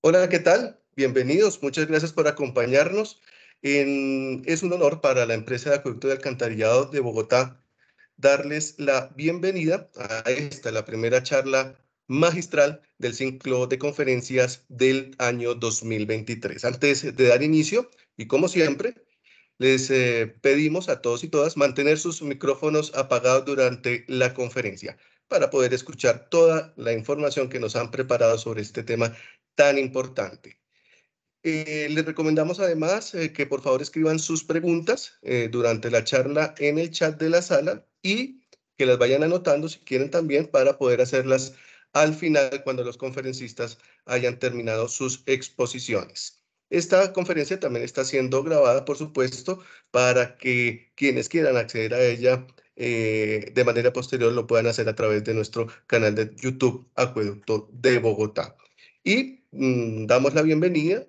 Hola, ¿qué tal? Bienvenidos, muchas gracias por acompañarnos. Es un honor para la empresa de acueducto y alcantarillado de Bogotá darles la bienvenida a la primera charla magistral del ciclo de conferencias del año 2023. Antes de dar inicio, y como siempre, les pedimos a todos y todas mantener sus micrófonos apagados durante la conferencia para poder escuchar toda la información que nos han preparado sobre este tema tan importante. Les recomendamos además que por favor escriban sus preguntas durante la charla en el chat de la sala y que las vayan anotando si quieren también para poder hacerlas al final cuando los conferencistas hayan terminado sus exposiciones. Esta conferencia también está siendo grabada, por supuesto, para que quienes quieran acceder a ella de manera posterior lo puedan hacer a través de nuestro canal de YouTube Acueducto de Bogotá. Y damos la bienvenida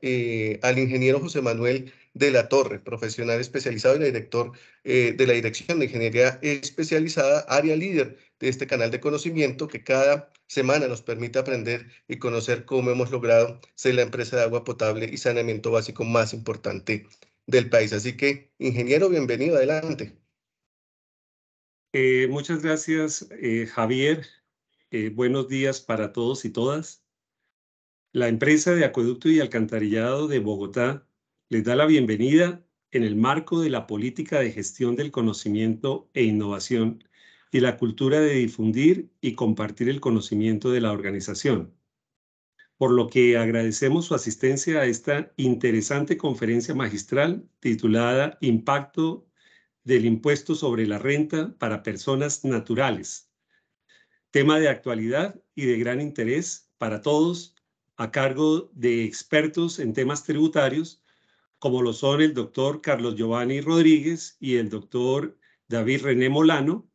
al ingeniero José Manuel de la Torre, profesional especializado y director de la Dirección de Ingeniería Especializada, área líder de este canal de conocimiento que cada semana nos permite aprender y conocer cómo hemos logrado ser la empresa de agua potable y saneamiento básico más importante del país. Así que, ingeniero, bienvenido, adelante. Muchas gracias, Javier. Buenos días para todos y todas. La empresa de acueducto y alcantarillado de Bogotá les da la bienvenida en el marco de la política de gestión del conocimiento e innovación y la cultura de difundir y compartir el conocimiento de la organización. Por lo que agradecemos su asistencia a esta interesante conferencia magistral titulada Impacto del impuesto sobre la renta para personas naturales. Tema de actualidad y de gran interés para todos, a cargo de expertos en temas tributarios, como lo son el doctor Carlos Giovanni Rodríguez y el doctor David René Molano,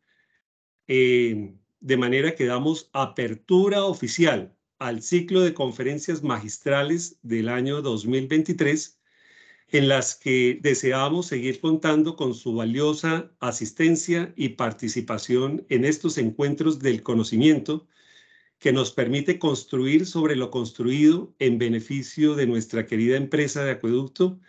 de manera que damos apertura oficial al ciclo de conferencias magistrales del año 2023, en las que deseamos seguir contando con su valiosa asistencia y participación en estos encuentros del conocimiento que nos permite construir sobre lo construido en beneficio de nuestra querida empresa de acueducto,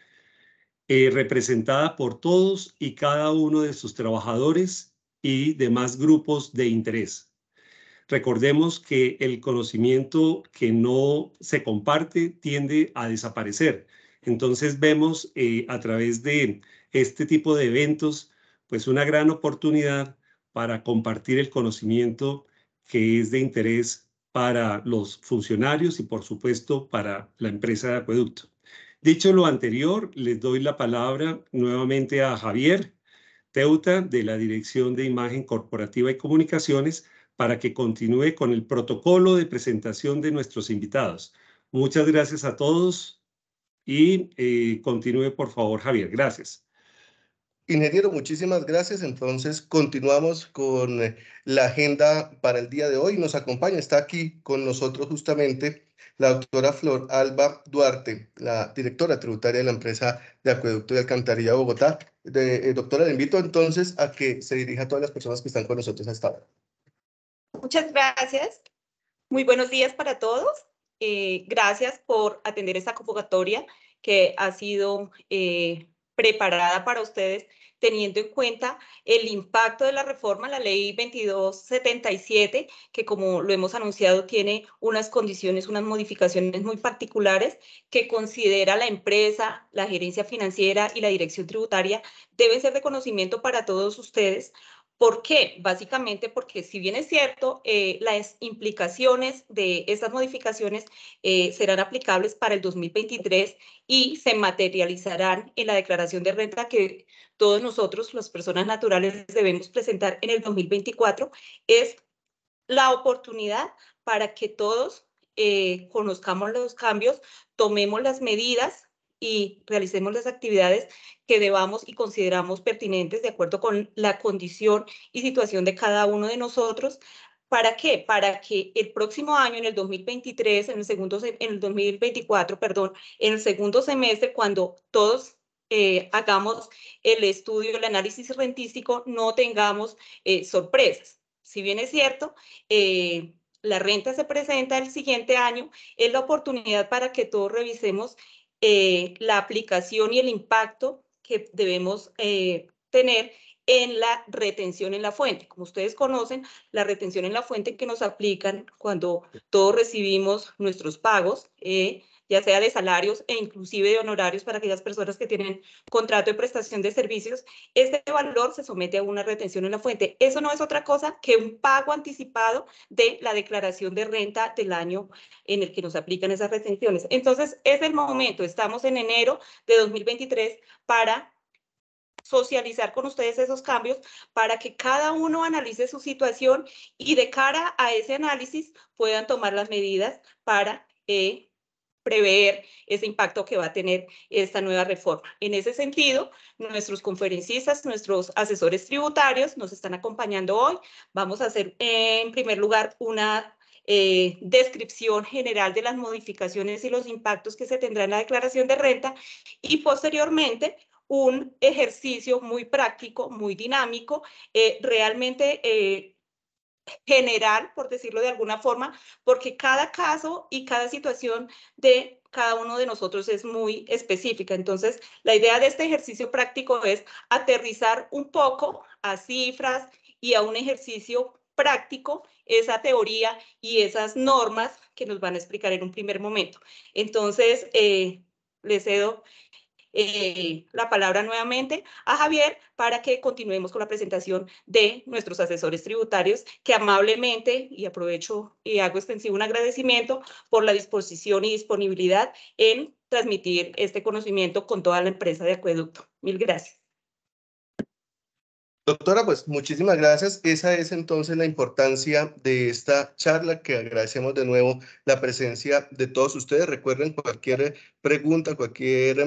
representada por todos y cada uno de sus trabajadores y demás grupos de interés. Recordemos que el conocimiento que no se comparte tiende a desaparecer. Entonces vemos a través de este tipo de eventos pues una gran oportunidad para compartir el conocimiento que es de interés para los funcionarios y por supuesto para la empresa de acueducto. Dicho lo anterior, les doy la palabra nuevamente a Javier Teuta de la Dirección de Imagen Corporativa y Comunicaciones para que continúe con el protocolo de presentación de nuestros invitados. Muchas gracias a todos y continúe por favor, Javier. Gracias. Ingeniero, muchísimas gracias. Entonces, continuamos con la agenda para el día de hoy. Nos acompaña, está aquí con nosotros justamente la doctora Flor Alba Duarte, la directora tributaria de la empresa de Acueducto y Alcantarilla de Bogotá. Doctora, le invito entonces a que se dirija a todas las personas que están con nosotros hasta ahora. Muchas gracias. Muy buenos días para todos. Gracias por atender esta convocatoria que ha sido preparada para ustedes, teniendo en cuenta el impacto de la reforma, la ley 2277, que como lo hemos anunciado tiene unas condiciones, unas modificaciones muy particulares que considera la empresa, la gerencia financiera y la dirección tributaria deben ser de conocimiento para todos ustedes. ¿Por qué? Básicamente porque si bien es cierto, las implicaciones de estas modificaciones serán aplicables para el 2023 y se materializarán en la declaración de renta que todos nosotros, las personas naturales, debemos presentar en el 2024, es la oportunidad para que todos conozcamos los cambios, tomemos las medidas y realicemos las actividades que debamos y consideramos pertinentes de acuerdo con la condición y situación de cada uno de nosotros. ¿Para qué? Para que el próximo año, en el 2023, en el 2024, perdón, en el segundo semestre, cuando todos hagamos el estudio, el análisis rentístico, no tengamos sorpresas. Si bien es cierto, la renta se presenta el siguiente año, es la oportunidad para que todos revisemos la aplicación y el impacto que debemos tener en la retención en la fuente. Como ustedes conocen, la retención en la fuente que nos aplican cuando todos recibimos nuestros pagos, ya sea de salarios e inclusive de honorarios para aquellas personas que tienen contrato de prestación de servicios, este valor se somete a una retención en la fuente. Eso no es otra cosa que un pago anticipado de la declaración de renta del año en el que nos aplican esas retenciones. Entonces, es el momento, estamos en enero de 2023 para socializar con ustedes esos cambios para que cada uno analice su situación y de cara a ese análisis puedan tomar las medidas para prever ese impacto que va a tener esta nueva reforma. En ese sentido, nuestros conferencistas, nuestros asesores tributarios nos están acompañando hoy. Vamos a hacer en primer lugar una descripción general de las modificaciones y los impactos que se tendrán en la declaración de renta y posteriormente un ejercicio muy práctico, muy dinámico, realmente general, por decirlo de alguna forma, porque cada caso y cada situación de cada uno de nosotros es muy específica. Entonces, la idea de este ejercicio práctico es aterrizar un poco a cifras y a un ejercicio práctico esa teoría y esas normas que nos van a explicar en un primer momento. Entonces, les cedo la palabra nuevamente a Javier para que continuemos con la presentación de nuestros asesores tributarios que amablemente, y aprovecho y hago extensivo un agradecimiento por la disposición y disponibilidad en transmitir este conocimiento con toda la empresa de Acueducto. Mil gracias. Doctora, pues muchísimas gracias. Esa es entonces la importancia de esta charla, que agradecemos de nuevo la presencia de todos ustedes. Recuerden, cualquier pregunta, cualquier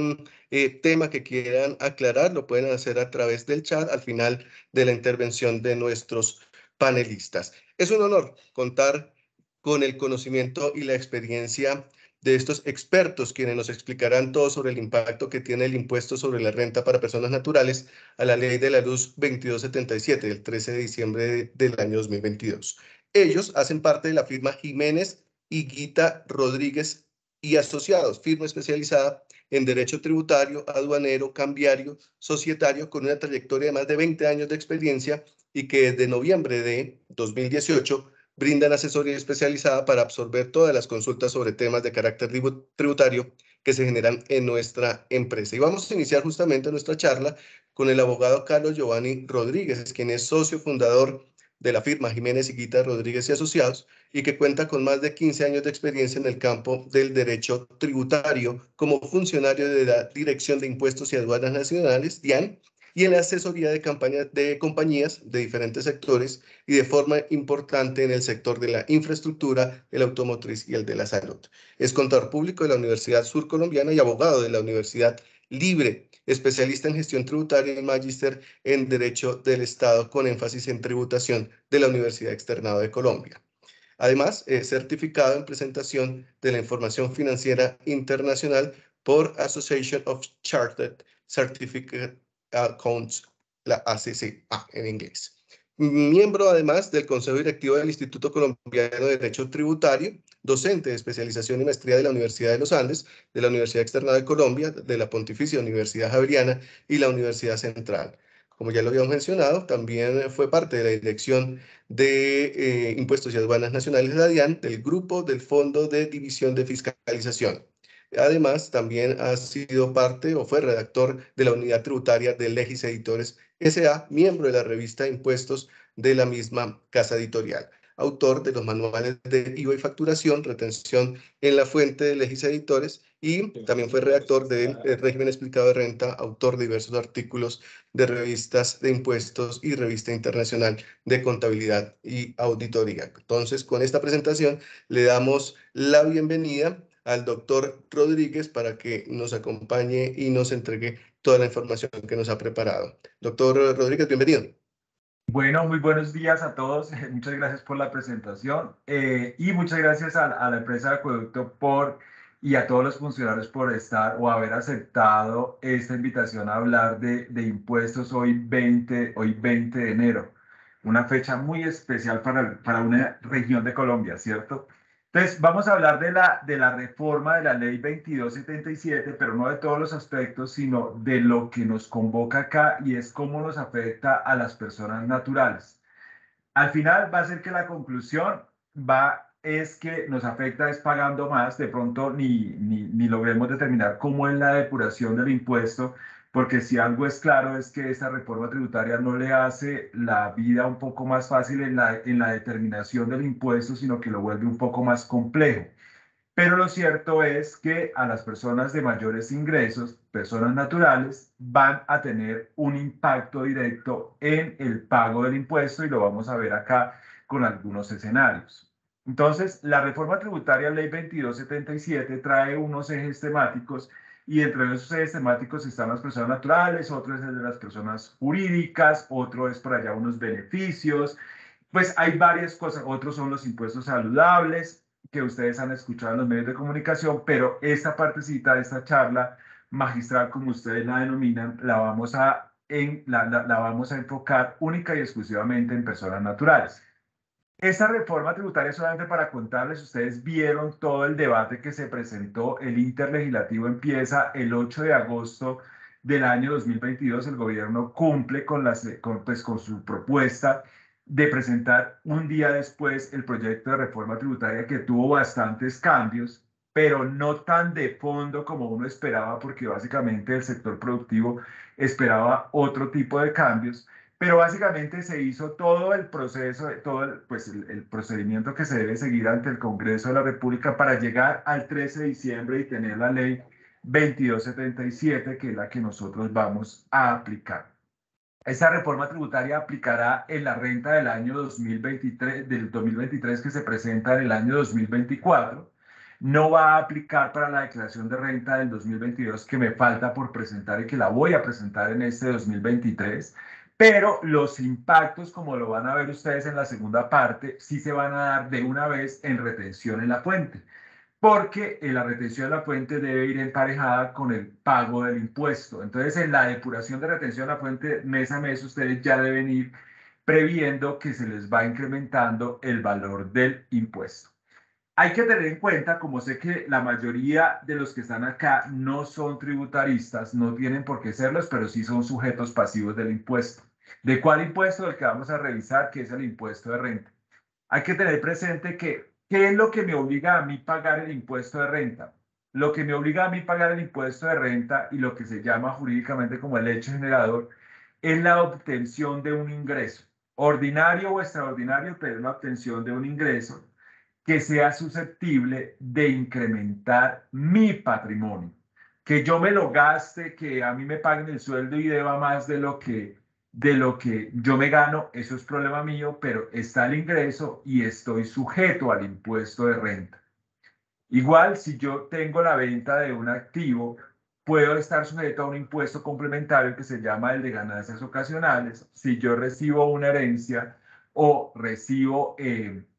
tema que quieran aclarar, lo pueden hacer a través del chat al final de la intervención de nuestros panelistas. Es un honor contar con el conocimiento y la experiencia de estos expertos, quienes nos explicarán todo sobre el impacto que tiene el impuesto sobre la renta para personas naturales a la Ley de la Luz 2277 del 13 de diciembre del año 2022. Ellos hacen parte de la firma Jiménez Higuita Rodríguez y Asociados, firma especializada en derecho tributario, aduanero, cambiario, societario, con una trayectoria de más de 20 años de experiencia y que desde noviembre de 2018 brindan asesoría especializada para absorber todas las consultas sobre temas de carácter tributario que se generan en nuestra empresa. Y vamos a iniciar justamente nuestra charla con el abogado Carlos Giovanni Rodríguez, quien es socio fundador de la firma Jiménez Higuita Rodríguez y Asociados y que cuenta con más de 15 años de experiencia en el campo del derecho tributario como funcionario de la Dirección de Impuestos y Aduanas Nacionales, DIAN, y en la asesoría de compañías de diferentes sectores y de forma importante en el sector de la infraestructura, el automotriz y el de la salud. Es contador público de la Universidad Surcolombiana y abogado de la Universidad Libre, especialista en gestión tributaria y magíster en Derecho del Estado con énfasis en tributación de la Universidad Externado de Colombia. Además, es certificado en presentación de la información financiera internacional por Association of Chartered Certificate Accounts, la ACCA en inglés. Miembro además del Consejo Directivo del Instituto Colombiano de Derecho Tributario, docente de especialización y maestría de la Universidad de los Andes, de la Universidad Externada de Colombia, de la Pontificia Universidad Javeriana y la Universidad Central. Como ya lo habíamos mencionado, también fue parte de la dirección de Impuestos y Aduanas Nacionales, la DIAN, del grupo del Fondo de División de Fiscalización. Además, también ha sido parte o fue redactor de la unidad tributaria de Legis Editores S.A., miembro de la revista Impuestos de la misma casa editorial, autor de los manuales de IVA y facturación, retención en la fuente de Legis Editores, y también fue redactor del régimen explicado de renta, autor de diversos artículos de revistas de impuestos y revista internacional de contabilidad y auditoría. Entonces, con esta presentación le damos la bienvenida al doctor Rodríguez para que nos acompañe y nos entregue toda la información que nos ha preparado. Doctor Rodríguez, bienvenido. Bueno, muy buenos días a todos. Muchas gracias por la presentación y muchas gracias a la empresa de Acueducto y a todos los funcionarios por estar o haber aceptado esta invitación a hablar de impuestos hoy 20 de enero. una fecha muy especial para una región de Colombia, ¿cierto? Entonces, vamos a hablar de la reforma de la ley 2277, pero no de todos los aspectos, sino de lo que nos convoca acá y es cómo nos afecta a las personas naturales. Al final va a ser que la conclusión es que nos afecta es pagando más, de pronto ni logremos determinar cómo es la depuración del impuesto, porque si algo es claro es que esta reforma tributaria no le hace la vida un poco más fácil en la determinación del impuesto, sino que lo vuelve un poco más complejo. Pero lo cierto es que a las personas de mayores ingresos, personas naturales, van a tener un impacto directo en el pago del impuesto y lo vamos a ver acá con algunos escenarios. Entonces, la reforma tributaria Ley 2277 trae unos ejes temáticos y entre esos ejes temáticos están las personas naturales, otro es el de las personas jurídicas, otro es por allá unos beneficios. Pues hay varias cosas, otros son los impuestos saludables que ustedes han escuchado en los medios de comunicación, pero esta partecita de esta charla magistral, como ustedes la denominan, la vamos a enfocar única y exclusivamente en personas naturales. Esta reforma tributaria, solamente para contarles, ustedes vieron todo el debate que se presentó, el interlegislativo empieza el 8 de agosto del año 2022, el gobierno cumple con su propuesta de presentar un día después el proyecto de reforma tributaria que tuvo bastantes cambios, pero no tan de fondo como uno esperaba, porque básicamente el sector productivo esperaba otro tipo de cambios. Pero básicamente se hizo todo el proceso, todo el procedimiento que se debe seguir ante el Congreso de la República para llegar al 13 de diciembre y tener la ley 2277, que es la que nosotros vamos a aplicar. Esta reforma tributaria aplicará en la renta del año 2023 que se presenta en el año 2024. No va a aplicar para la declaración de renta del 2022 que me falta por presentar y que la voy a presentar en este 2023. Pero los impactos, como lo van a ver ustedes en la segunda parte, sí se van a dar de una vez en retención en la fuente, porque la retención de la fuente debe ir emparejada con el pago del impuesto. Entonces, en la depuración de retención de la fuente mes a mes, ustedes ya deben ir previendo que se les va incrementando el valor del impuesto. Hay que tener en cuenta, como sé que la mayoría de los que están acá no son tributaristas, no tienen por qué serlos, pero sí son sujetos pasivos del impuesto. ¿De cuál impuesto? El que vamos a revisar, que es el impuesto de renta. Hay que tener presente que, ¿qué es lo que me obliga a mí pagar el impuesto de renta? Lo que me obliga a mí pagar el impuesto de renta y lo que se llama jurídicamente como el hecho generador es la obtención de un ingreso, ordinario o extraordinario, pero es la obtención de un ingreso que sea susceptible de incrementar mi patrimonio. Que yo me lo gaste, que a mí me paguen el sueldo y deba más de lo que yo me gano, eso es problema mío, pero está el ingreso y estoy sujeto al impuesto de renta. Igual, si yo tengo la venta de un activo, puedo estar sujeto a un impuesto complementario que se llama el de ganancias ocasionales. Si yo recibo una herencia o recibo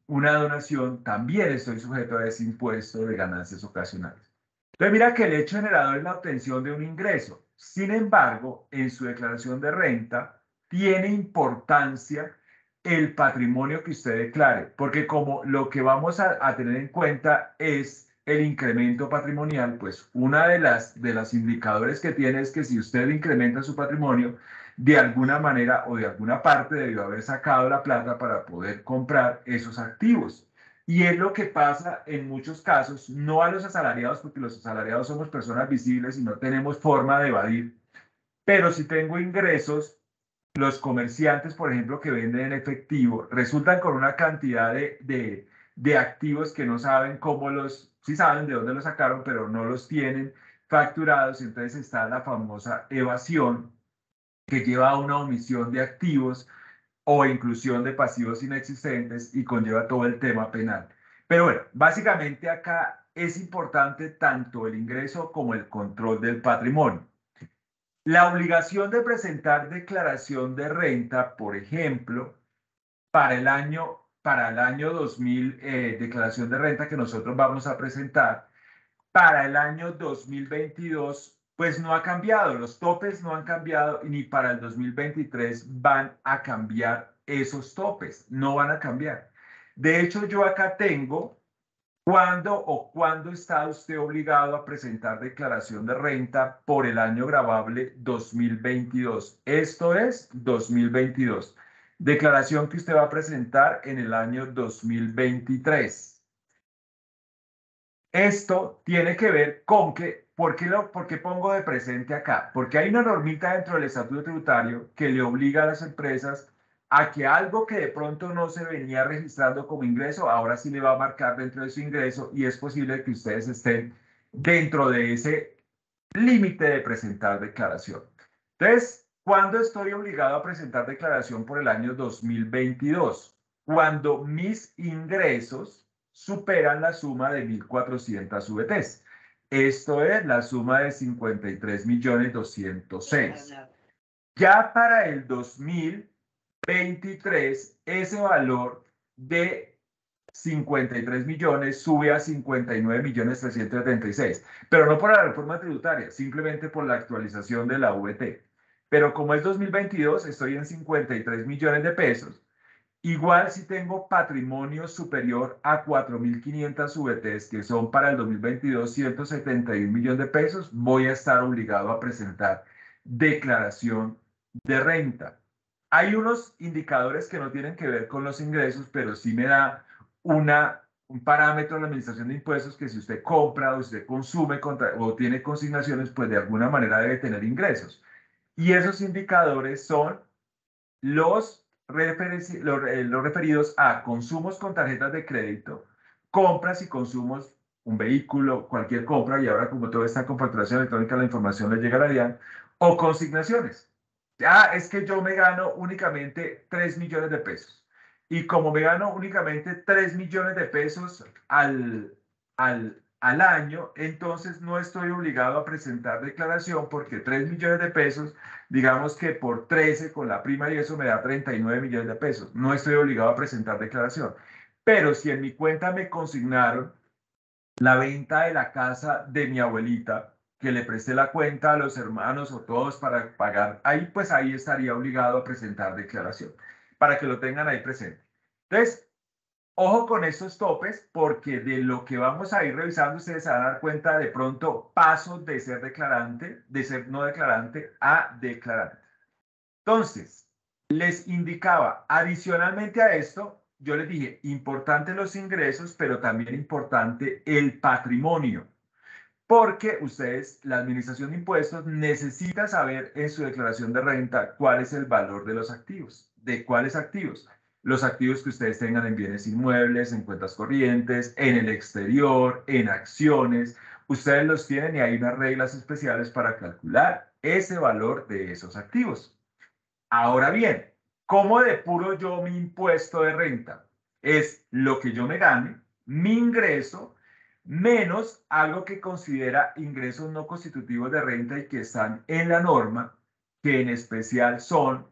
una donación, también estoy sujeto a ese impuesto de ganancias ocasionales. Entonces, mira que el hecho generador es la obtención de un ingreso. Sin embargo, en su declaración de renta, tiene importancia el patrimonio que usted declare, porque como lo que vamos a tener en cuenta es el incremento patrimonial, pues una de las indicadores que tiene es que si usted incrementa su patrimonio, de alguna manera o de alguna parte debió haber sacado la plata para poder comprar esos activos. Y es lo que pasa en muchos casos, no a los asalariados, porque los asalariados somos personas visibles y no tenemos forma de evadir, pero si tengo ingresos, los comerciantes, por ejemplo, que venden en efectivo, resultan con una cantidad de activos que no saben sí saben de dónde los sacaron, pero no los tienen facturados. Entonces está la famosa evasión que lleva a una omisión de activos o inclusión de pasivos inexistentes y conlleva todo el tema penal. Pero bueno, básicamente acá es importante tanto el ingreso como el control del patrimonio. La obligación de presentar declaración de renta, por ejemplo, para el año 2000, declaración de renta que nosotros vamos a presentar, para el año 2022, pues no ha cambiado, los topes no han cambiado y ni para el 2023 van a cambiar esos topes, no van a cambiar. De hecho, yo acá tengo cuándo está usted obligado a presentar declaración de renta por el año gravable 2022. Esto es 2022. Declaración que usted va a presentar en el año 2023. Esto tiene que ver con que, ¿por qué pongo de presente acá? Porque hay una normita dentro del estatuto tributario que le obliga a las empresas a que algo que de pronto no se venía registrando como ingreso, ahora sí le va a marcar dentro de su ingreso y es posible que ustedes estén dentro de ese límite de presentar declaración. Entonces, ¿cuándo estoy obligado a presentar declaración por el año 2022? Cuando mis ingresos superan la suma de 1.400 VTs. Esto es la suma de 53.206.000. Ya para el 2023, ese valor de 53 millones sube a 59.376.000, pero no por la reforma tributaria, simplemente por la actualización de la VT. Pero como es 2022, estoy en 53 millones de pesos. Igual si tengo patrimonio superior a 4.500 VTs, que son para el 2022 171 millones de pesos, voy a estar obligado a presentar declaración de renta. Hay unos indicadores que no tienen que ver con los ingresos, pero sí me da un parámetro en la administración de impuestos que si usted compra o usted consume o tiene consignaciones, pues de alguna manera debe tener ingresos. Y esos indicadores son los referidos a consumos con tarjetas de crédito, compras y consumos, un vehículo, cualquier compra, y ahora como todo está con facturación electrónica, la información le llega a la DIAN, o consignaciones. Es que yo me gano únicamente 3 millones de pesos. Y como me gano únicamente 3 millones de pesos al año, entonces no estoy obligado a presentar declaración porque 3 millones de pesos, digamos que por 13 con la prima y eso me da 39 millones de pesos. No estoy obligado a presentar declaración. Pero si en mi cuenta me consignaron la venta de la casa de mi abuelita, que le presté la cuenta a los hermanos o todos para pagar, ahí pues ahí estaría obligado a presentar declaración, para que lo tengan ahí presente. Entonces, ojo con estos topes, porque de lo que vamos a ir revisando, ustedes se van a dar cuenta de pronto pasos de ser declarante, de ser no declarante a declarante. Entonces, les indicaba, adicionalmente a esto, yo les dije, importante los ingresos, pero también importante el patrimonio. Porque ustedes, la administración de impuestos, necesita saber en su declaración de renta cuál es el valor de los activos. ¿De cuáles activos? Los activos que ustedes tengan en bienes inmuebles, en cuentas corrientes, en el exterior, en acciones. Ustedes los tienen y hay unas reglas especiales para calcular ese valor de esos activos. Ahora bien, ¿cómo depuro yo mi impuesto de renta? Es lo que yo me gane, mi ingreso, menos algo que considera ingresos no constitutivos de renta y que están en la norma, que en especial son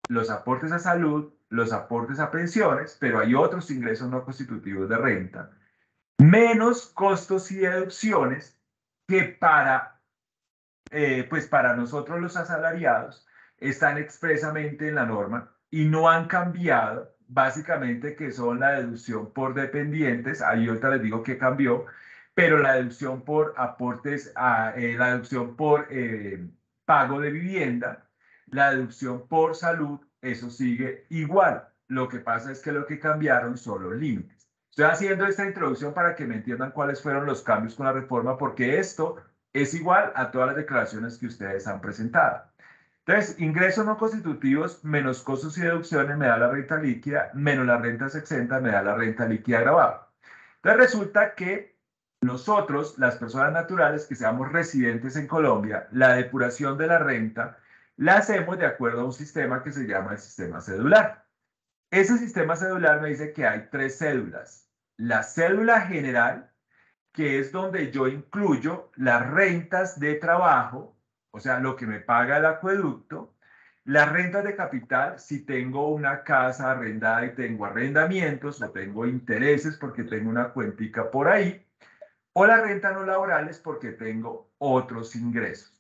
los aportes a salud, los aportes a pensiones, pero hay otros ingresos no constitutivos de renta, menos costos y deducciones que pues para nosotros los asalariados están expresamente en la norma y no han cambiado, básicamente que son la deducción por dependientes, ahí ahorita les digo que cambió, pero la deducción por aportes, la deducción por pago de vivienda, la deducción por salud, eso sigue igual. Lo que pasa es que lo que cambiaron son los límites. Estoy haciendo esta introducción para que me entiendan cuáles fueron los cambios con la reforma, porque esto es igual a todas las declaraciones que ustedes han presentado. Entonces, ingresos no constitutivos menos costos y deducciones me da la renta líquida, menos las rentas exentas me da la renta líquida agravada. Entonces, resulta que nosotros, las personas naturales que seamos residentes en Colombia, la depuración de la renta la hacemos de acuerdo a un sistema que se llama el sistema cedular. Ese sistema cedular me dice que hay 3 cédulas. La cédula general, que es donde yo incluyo las rentas de trabajo, o sea, lo que me paga el acueducto, las rentas de capital, si tengo una casa arrendada y tengo arrendamientos o tengo intereses porque tengo una cuentica por ahí, o las rentas no laborales porque tengo otros ingresos.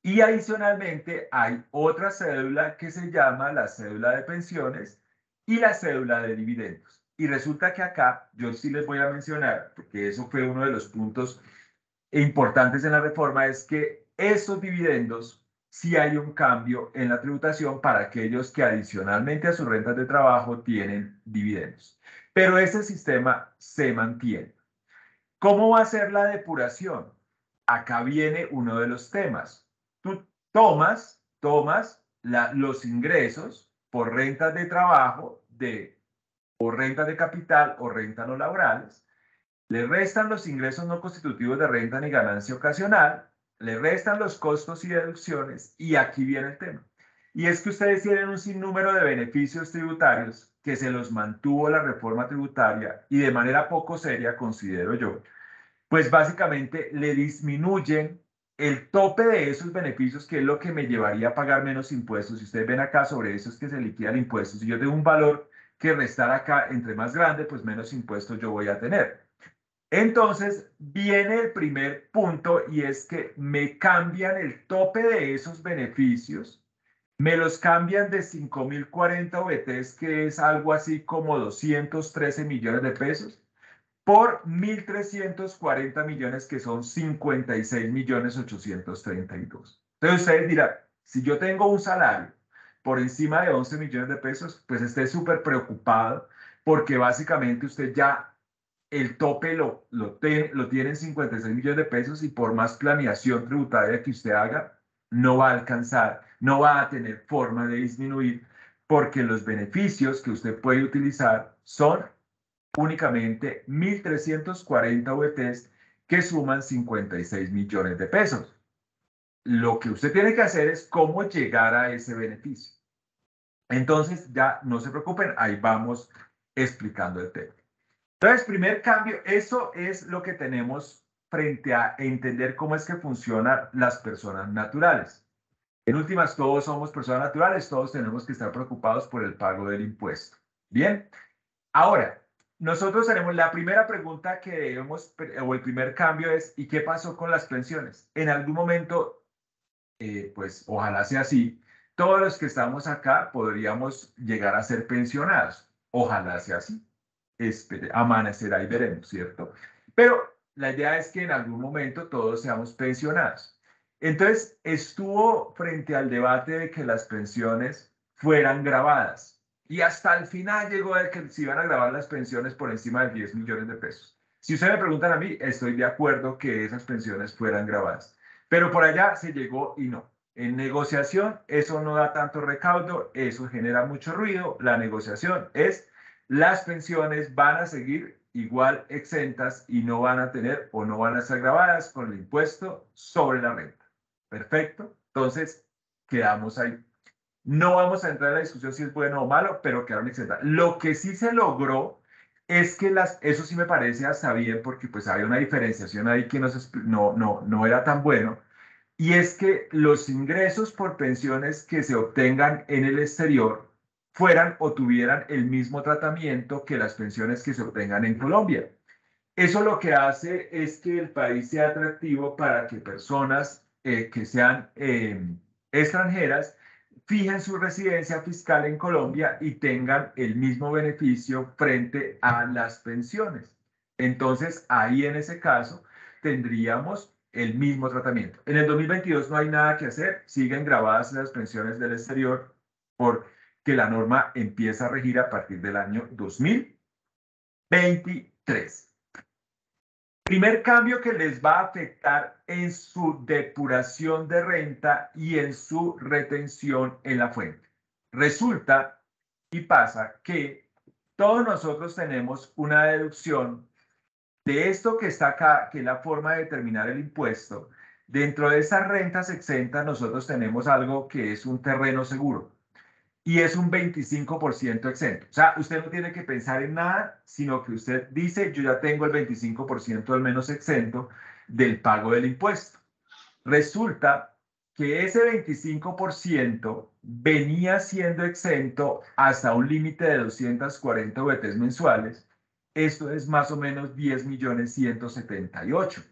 Y adicionalmente hay otra cédula que se llama la cédula de pensiones y la cédula de dividendos. Y resulta que acá yo sí les voy a mencionar, porque eso fue uno de los puntos importantes en la reforma, es que estos dividendos sí hay un cambio en la tributación para aquellos que adicionalmente a sus rentas de trabajo tienen dividendos. Pero ese sistema se mantiene. ¿Cómo va a ser la depuración? Acá viene uno de los temas. Tú tomas los ingresos por rentas de trabajo, o rentas de capital o rentas no laborales, le restan los ingresos no constitutivos de renta ni ganancia ocasional, le restan los costos y deducciones, y aquí viene el tema. Y es que ustedes tienen un sinnúmero de beneficios tributarios que se los mantuvo la reforma tributaria y de manera poco seria, considero yo, pues básicamente le disminuyen el tope de esos beneficios, que es lo que me llevaría a pagar menos impuestos. Si ustedes ven acá, sobre eso es que se liquidan impuestos. Si yo tengo un valor que restar acá, entre más grande, pues menos impuestos yo voy a tener. Entonces viene el primer punto, y es que me cambian el tope de esos beneficios, me los cambian de 5.040 OBTs, que es algo así como 213 millones de pesos, por 1.340 millones, que son 56.832.000. Entonces ustedes dirán, si yo tengo un salario por encima de 11 millones de pesos, pues esté súper preocupado, porque básicamente usted ya el tope lo tiene en 56 millones de pesos, y por más planeación tributaria que usted haga, no va a alcanzar, no va a tener forma de disminuir, porque los beneficios que usted puede utilizar son únicamente 1.340 VTs, que suman 56 millones de pesos. Lo que usted tiene que hacer es cómo llegar a ese beneficio. Entonces, ya no se preocupen, ahí vamos explicando el tema. Entonces, primer cambio, eso es lo que tenemos frente a entender cómo es que funcionan las personas naturales. En últimas, todos somos personas naturales, todos tenemos que estar preocupados por el pago del impuesto. Bien, ahora, nosotros tenemos la primera pregunta que debemos, o el primer cambio es, ¿y qué pasó con las pensiones? En algún momento, pues ojalá sea así, todos los que estamos acá podríamos llegar a ser pensionados. Ojalá sea así. Amanecerá y veremos, ¿cierto? Pero la idea es que en algún momento todos seamos pensionados. Entonces, estuvo frente al debate de que las pensiones fueran grabadas. Y hasta el final llegó el que se iban a grabar las pensiones por encima de 10 millones de pesos. Si ustedes me preguntan a mí, estoy de acuerdo que esas pensiones fueran grabadas. Pero por allá se llegó y no. En negociación, eso no da tanto recaudo, eso genera mucho ruido. La negociación es: las pensiones van a seguir igual exentas y no van a tener, o no van a ser grabadas con el impuesto sobre la renta. Perfecto. Entonces, quedamos ahí. No vamos a entrar en la discusión si es bueno o malo, pero quedaron exentas. Lo que sí se logró es que eso sí me parece hasta bien, porque pues había una diferenciación ahí que no era tan bueno, y es que los ingresos por pensiones que se obtengan en el exterior fueran o tuvieran el mismo tratamiento que las pensiones que se obtengan en Colombia. Eso lo que hace es que el país sea atractivo para que personas que sean extranjeras fijen su residencia fiscal en Colombia y tengan el mismo beneficio frente a las pensiones. Entonces, ahí en ese caso tendríamos el mismo tratamiento. En el 2022 no hay nada que hacer, siguen grabadas las pensiones del exterior, porque la norma empieza a regir a partir del año 2023. Primer cambio que les va a afectar en su depuración de renta y en su retención en la fuente. Resulta y pasa que todos nosotros tenemos una deducción de esto que está acá, que es la forma de determinar el impuesto. Dentro de esas rentas exentas, nosotros tenemos algo que es un terreno seguro, y es un 25% exento. O sea, usted no tiene que pensar en nada, sino que usted dice: yo ya tengo el 25% al menos exento del pago del impuesto. Resulta que ese 25% venía siendo exento hasta un límite de 240 VTs mensuales. Esto es más o menos 10.178.000.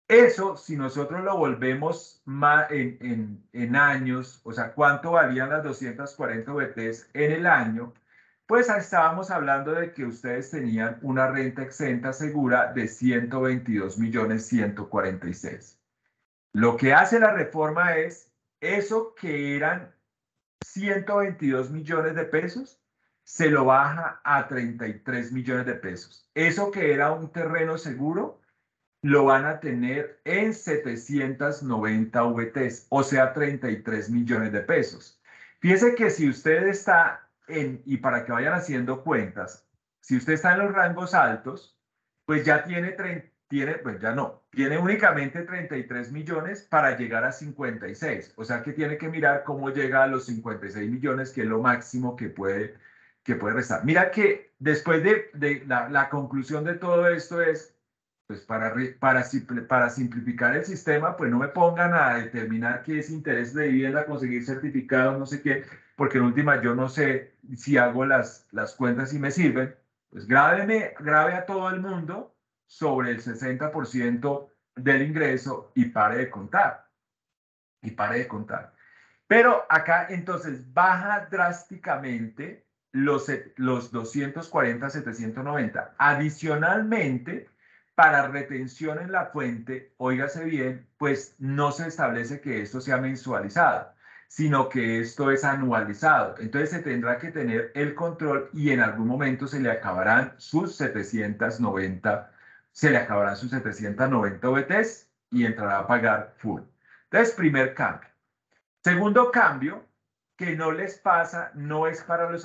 Eso, si nosotros lo volvemos en años, o sea, ¿cuánto valían las 240 VTs en el año? Pues estábamos hablando de que ustedes tenían una renta exenta segura de 122.146.000. Lo que hace la reforma es, eso que eran 122 millones de pesos, se lo baja a 33 millones de pesos. Eso que era un terreno seguro, lo van a tener en 790 VTs, o sea, 33 millones de pesos. Fíjese que si usted está y para que vayan haciendo cuentas, si usted está en los rangos altos, pues ya pues ya no, tiene únicamente 33 millones para llegar a 56. O sea que tiene que mirar cómo llega a los 56 millones, que es lo máximo que puede restar. Mira que después de la conclusión de todo esto es, pues para simplificar el sistema, pues no me pongan a determinar qué es interés de vivienda, conseguir certificados, no sé qué, porque en última yo no sé si hago las cuentas y me sirven. Pues grabe a todo el mundo sobre el 60% del ingreso y pare de contar. Y pare de contar. Pero acá entonces baja drásticamente los 240, 790. Adicionalmente, para retención en la fuente, óigase bien, pues no se establece que esto sea mensualizado, sino que esto es anualizado. Entonces se tendrá que tener el control y en algún momento se le acabarán sus 790, VTs y entrará a pagar full. Entonces, primer cambio. Segundo cambio, que no les pasa, no es para los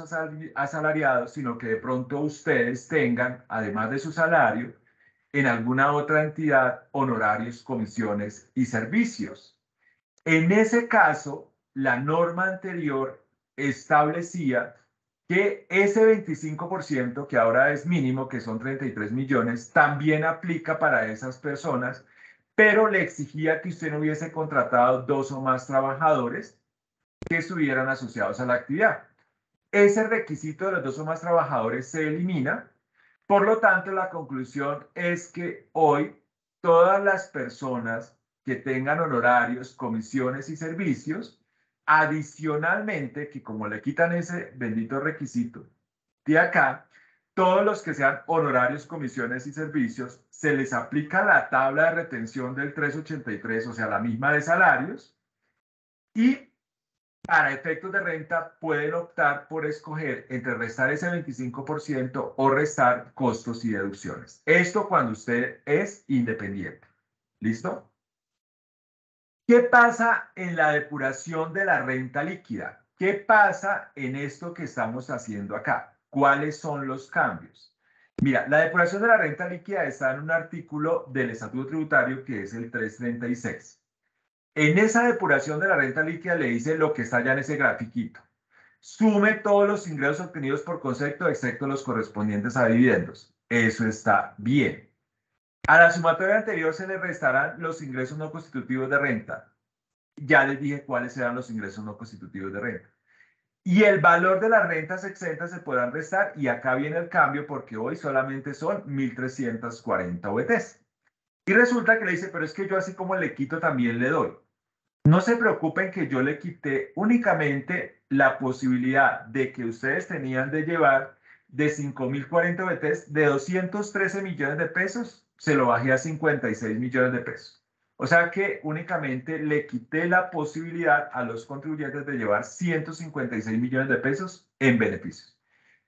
asalariados, sino que de pronto ustedes tengan, además de su salario, en alguna otra entidad, honorarios, comisiones y servicios. En ese caso, la norma anterior establecía que ese 25%, que ahora es mínimo, que son 33 millones, también aplica para esas personas, pero le exigía que usted no hubiese contratado 2 o más trabajadores que estuvieran asociados a la actividad. Ese requisito de los 2 o más trabajadores se elimina. Por lo tanto, la conclusión es que hoy todas las personas que tengan honorarios, comisiones y servicios, adicionalmente, que como le quitan ese bendito requisito de acá, todos los que sean honorarios, comisiones y servicios, se les aplica la tabla de retención del 383, o sea, la misma de salarios, y para efectos de renta pueden optar por escoger entre restar ese 25% o restar costos y deducciones. Esto cuando usted es independiente. ¿Listo? ¿Qué pasa en la depuración de la renta líquida? ¿Qué pasa en esto que estamos haciendo acá? ¿Cuáles son los cambios? Mira, la depuración de la renta líquida está en un artículo del Estatuto Tributario que es el 336. En esa depuración de la renta líquida le dice lo que está ya en ese grafiquito. Sume todos los ingresos obtenidos por concepto, excepto los correspondientes a dividendos. Eso está bien. A la sumatoria anterior se le restarán los ingresos no constitutivos de renta. Ya les dije cuáles eran los ingresos no constitutivos de renta. Y el valor de las rentas exentas se podrán restar, y acá viene el cambio porque hoy solamente son 1.340 VTs. Y resulta que le dice, pero es que yo así como le quito también le doy. No se preocupen que yo le quité únicamente la posibilidad de que ustedes tenían de llevar de 5.040 VTs de 213 millones de pesos, se lo bajé a 56 millones de pesos. O sea que únicamente le quité la posibilidad a los contribuyentes de llevar 156 millones de pesos en beneficios.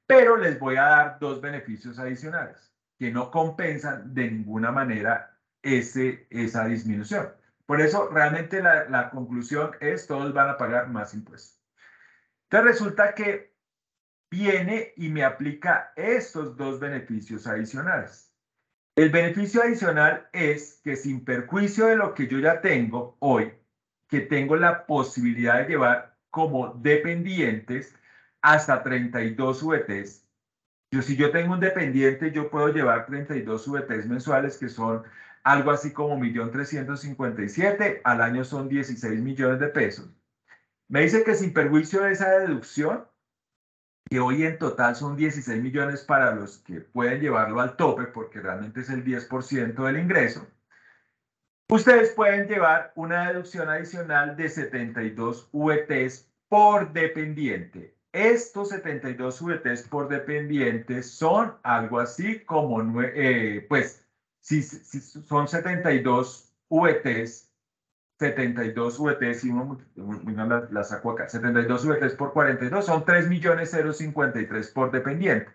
Pero les voy a dar 2 beneficios adicionales que no compensan de ninguna manera esa disminución. Por eso, realmente la conclusión es todos van a pagar más impuestos. Entonces, resulta que viene y me aplica estos 2 beneficios adicionales. El beneficio adicional es que sin perjuicio de lo que yo ya tengo hoy, que tengo la posibilidad de llevar como dependientes hasta 32 VTs. Si yo tengo un dependiente, yo puedo llevar 32 VTs mensuales, que son algo así como 1.357.000, al año son 16 millones de pesos. Me dice que sin perjuicio de esa deducción, que hoy en total son 16 millones para los que pueden llevarlo al tope, porque realmente es el 10% del ingreso, Ustedes pueden llevar una deducción adicional de 72 VTs por dependiente. Estos 72 VTs por dependiente son algo así como, pues, si son 72 VTs, 72 VTs, y uno la saco acá, 72 VTs por 42 son 3.053.000 por dependiente.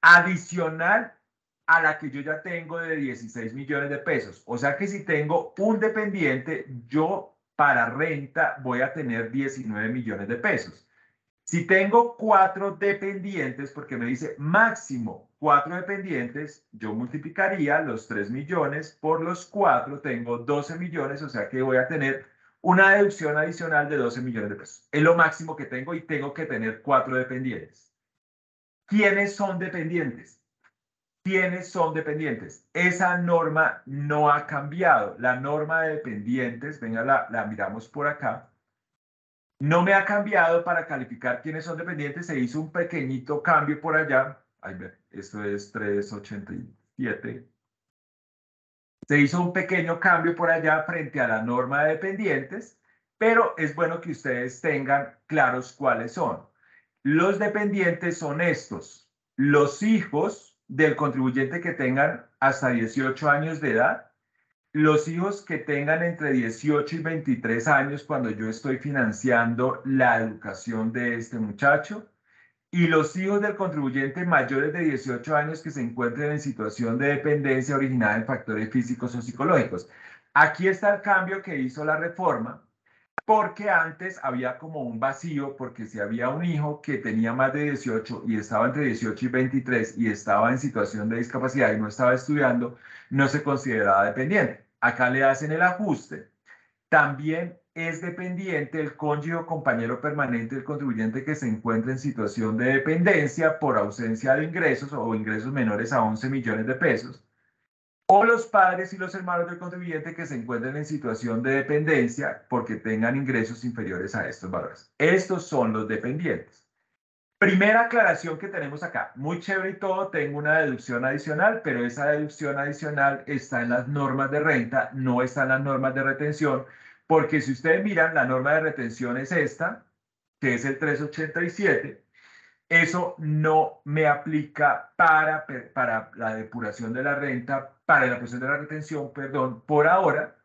Adicional a la que yo ya tengo de 16 millones de pesos. O sea que si tengo un dependiente, yo para renta voy a tener 19 millones de pesos. Si tengo 4 dependientes, porque me dice máximo 4 dependientes, yo multiplicaría los 3 millones por los 4, tengo 12 millones, o sea que voy a tener una deducción adicional de 12 millones de pesos. Es lo máximo que tengo y tengo que tener 4 dependientes. ¿Quiénes son dependientes? ¿Quiénes son dependientes? Esa norma no ha cambiado. La norma de dependientes, venga, la miramos por acá. No me ha cambiado para calificar quiénes son dependientes. Se hizo un pequeñito cambio por allá. Ay, esto es 387. Se hizo un pequeño cambio por allá frente a la norma de dependientes, pero es bueno que ustedes tengan claros cuáles son. Los dependientes son estos. Los hijos del contribuyente que tengan hasta 18 años de edad, los hijos que tengan entre 18 y 23 años cuando yo estoy financiando la educación de este muchacho, y los hijos del contribuyente mayores de 18 años que se encuentren en situación de dependencia originada en factores físicos o psicológicos. Aquí está el cambio que hizo la reforma, porque antes había como un vacío, porque si había un hijo que tenía más de 18 y estaba entre 18 y 23 y estaba en situación de discapacidad y no estaba estudiando, no se consideraba dependiente. Acá le hacen el ajuste. También es dependiente el cónyuge o compañero permanente del contribuyente que se encuentra en situación de dependencia por ausencia de ingresos o ingresos menores a 11 millones de pesos, o los padres y los hermanos del contribuyente que se encuentren en situación de dependencia porque tengan ingresos inferiores a estos valores. Estos son los dependientes. Primera aclaración que tenemos acá, muy chévere y todo, tengo una deducción adicional, pero esa deducción adicional está en las normas de renta, no está en las normas de retención, porque si ustedes miran, la norma de retención es esta, que es el 387, eso no me aplica para la depuración de la renta, para la depuración de la retención, perdón, por ahora.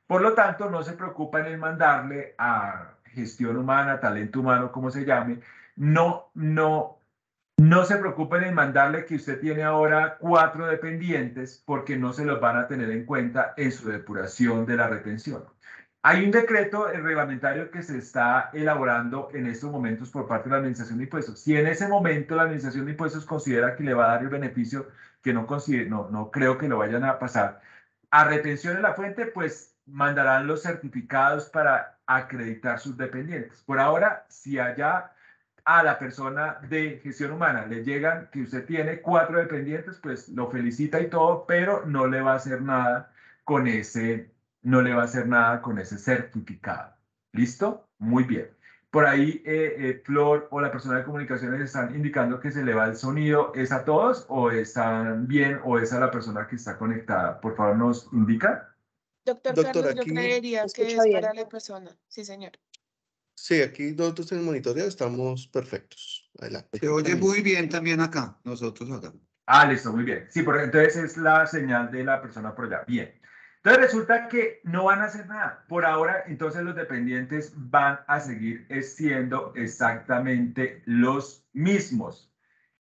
Por lo tanto, no se preocupan en mandarle a gestión humana, talento humano, como se llame. No se preocupen en mandarle que usted tiene ahora 4 dependientes porque no se los van a tener en cuenta en su depuración de la retención. Hay un decreto reglamentario que se está elaborando en estos momentos por parte de la Administración de Impuestos. Si en ese momento la Administración de Impuestos considera que le va a dar el beneficio, que no creo que lo vayan a pasar, a retención en la fuente, pues mandarán los certificados para acreditar sus dependientes. Por ahora, si allá a la persona de gestión humana le llegan que usted tiene 4 dependientes, pues lo felicita y todo, pero no le va a hacer nada con ese certificado. ¿Listo? Muy bien. Por ahí, Flor o la persona de comunicaciones están indicando que se le va el sonido. ¿Es a todos o están bien o es a la persona que está conectada? Por favor, nos indica. Doctor Carlos, yo creería que es para la persona. Sí, señor. Sí, aquí nosotros en el monitoreo estamos perfectos. Adelante. Se oye muy bien también acá, nosotros acá. Ah, listo, muy bien. Sí, entonces es la señal de la persona por allá. Bien. Entonces resulta que no van a hacer nada. Por ahora, entonces los dependientes van a seguir siendo exactamente los mismos.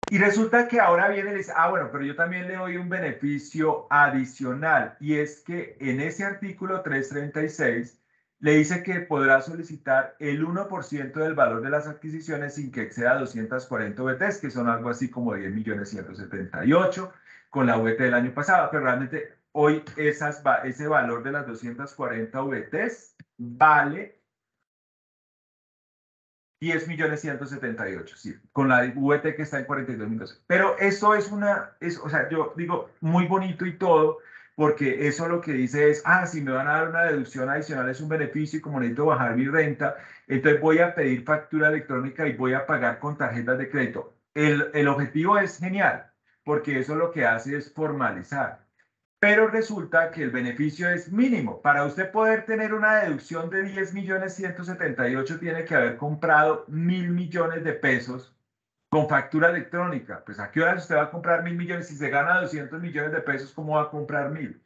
Y resulta que ahora viene y dice, bueno, pero yo también le doy un beneficio adicional. Y es que en ese artículo 336 le dice que podrá solicitar el 1% del valor de las adquisiciones sin que exceda 240 VTs, que son algo así como 10.178.000 con la VT del año pasado. Pero realmente hoy ese valor de las 240 VTs vale 10.178.000, sí, con la VT que está en 42.000. Pero eso es o sea, yo digo, muy bonito y todo, porque eso lo que dice es, si me van a dar una deducción adicional es un beneficio y como necesito bajar mi renta, entonces voy a pedir factura electrónica y voy a pagar con tarjetas de crédito. El objetivo es genial, porque eso lo que hace es formalizar. pero resulta que el beneficio es mínimo. Para usted poder tener una deducción de 10.178.000, tiene que haber comprado 1.000 millones de pesos con factura electrónica. Pues ¿a qué horas usted va a comprar 1.000 millones? Si se gana 200 millones de pesos, ¿cómo va a comprar 1.000?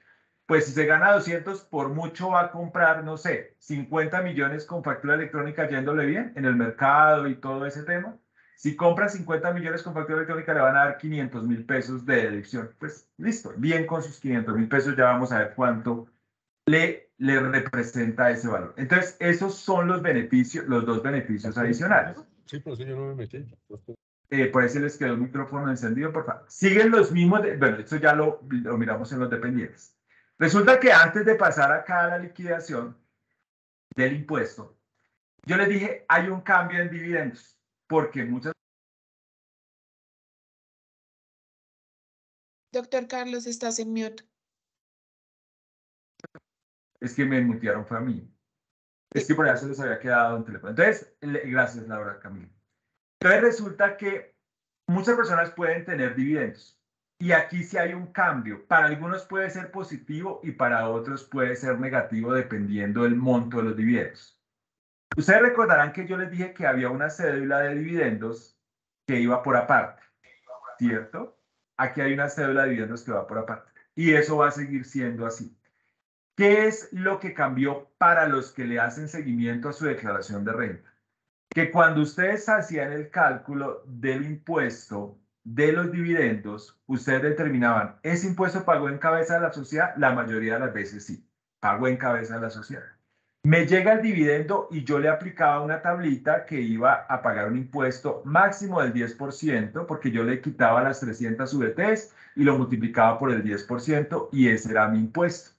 Pues si se gana 200, por mucho va a comprar, no sé, 50 millones con factura electrónica yéndole bien en el mercado y todo ese tema. Si compra 50 millones con factura electrónica, le van a dar 500.000 pesos de deducción. Pues listo, bien con sus 500.000 pesos, ya vamos a ver cuánto le representa ese valor. Entonces, esos son los beneficios, los dos beneficios adicionales. Sí, por eso yo no me metí. Por ahí se les quedó el micrófono encendido, por favor. Siguen los mismos, bueno, esto ya lo miramos en los dependientes. Resulta que antes de pasar acá a la liquidación del impuesto, yo les dije, hay un cambio en dividendos, porque muchas... Doctor Carlos, estás en mute. Es que me mutearon, fue a mí. Es que por eso les había quedado un teléfono. Entonces, gracias, Laura, Camilo. Entonces, resulta que muchas personas pueden tener dividendos. Y aquí sí hay un cambio. Para algunos puede ser positivo y para otros puede ser negativo dependiendo del monto de los dividendos. Ustedes recordarán que yo les dije que había una cédula de dividendos que iba por aparte, ¿cierto? Aquí hay una cédula de dividendos que va por aparte. Y eso va a seguir siendo así. ¿Qué es lo que cambió para los que le hacen seguimiento a su declaración de renta? Que cuando ustedes hacían el cálculo del impuesto de los dividendos, ustedes determinaban, ¿ese impuesto pagó en cabeza de la sociedad? La mayoría de las veces sí, pagó en cabeza de la sociedad. Me llega el dividendo y yo le aplicaba una tablita que iba a pagar un impuesto máximo del 10%, porque yo le quitaba las 300 UVTs y lo multiplicaba por el 10% y ese era mi impuesto.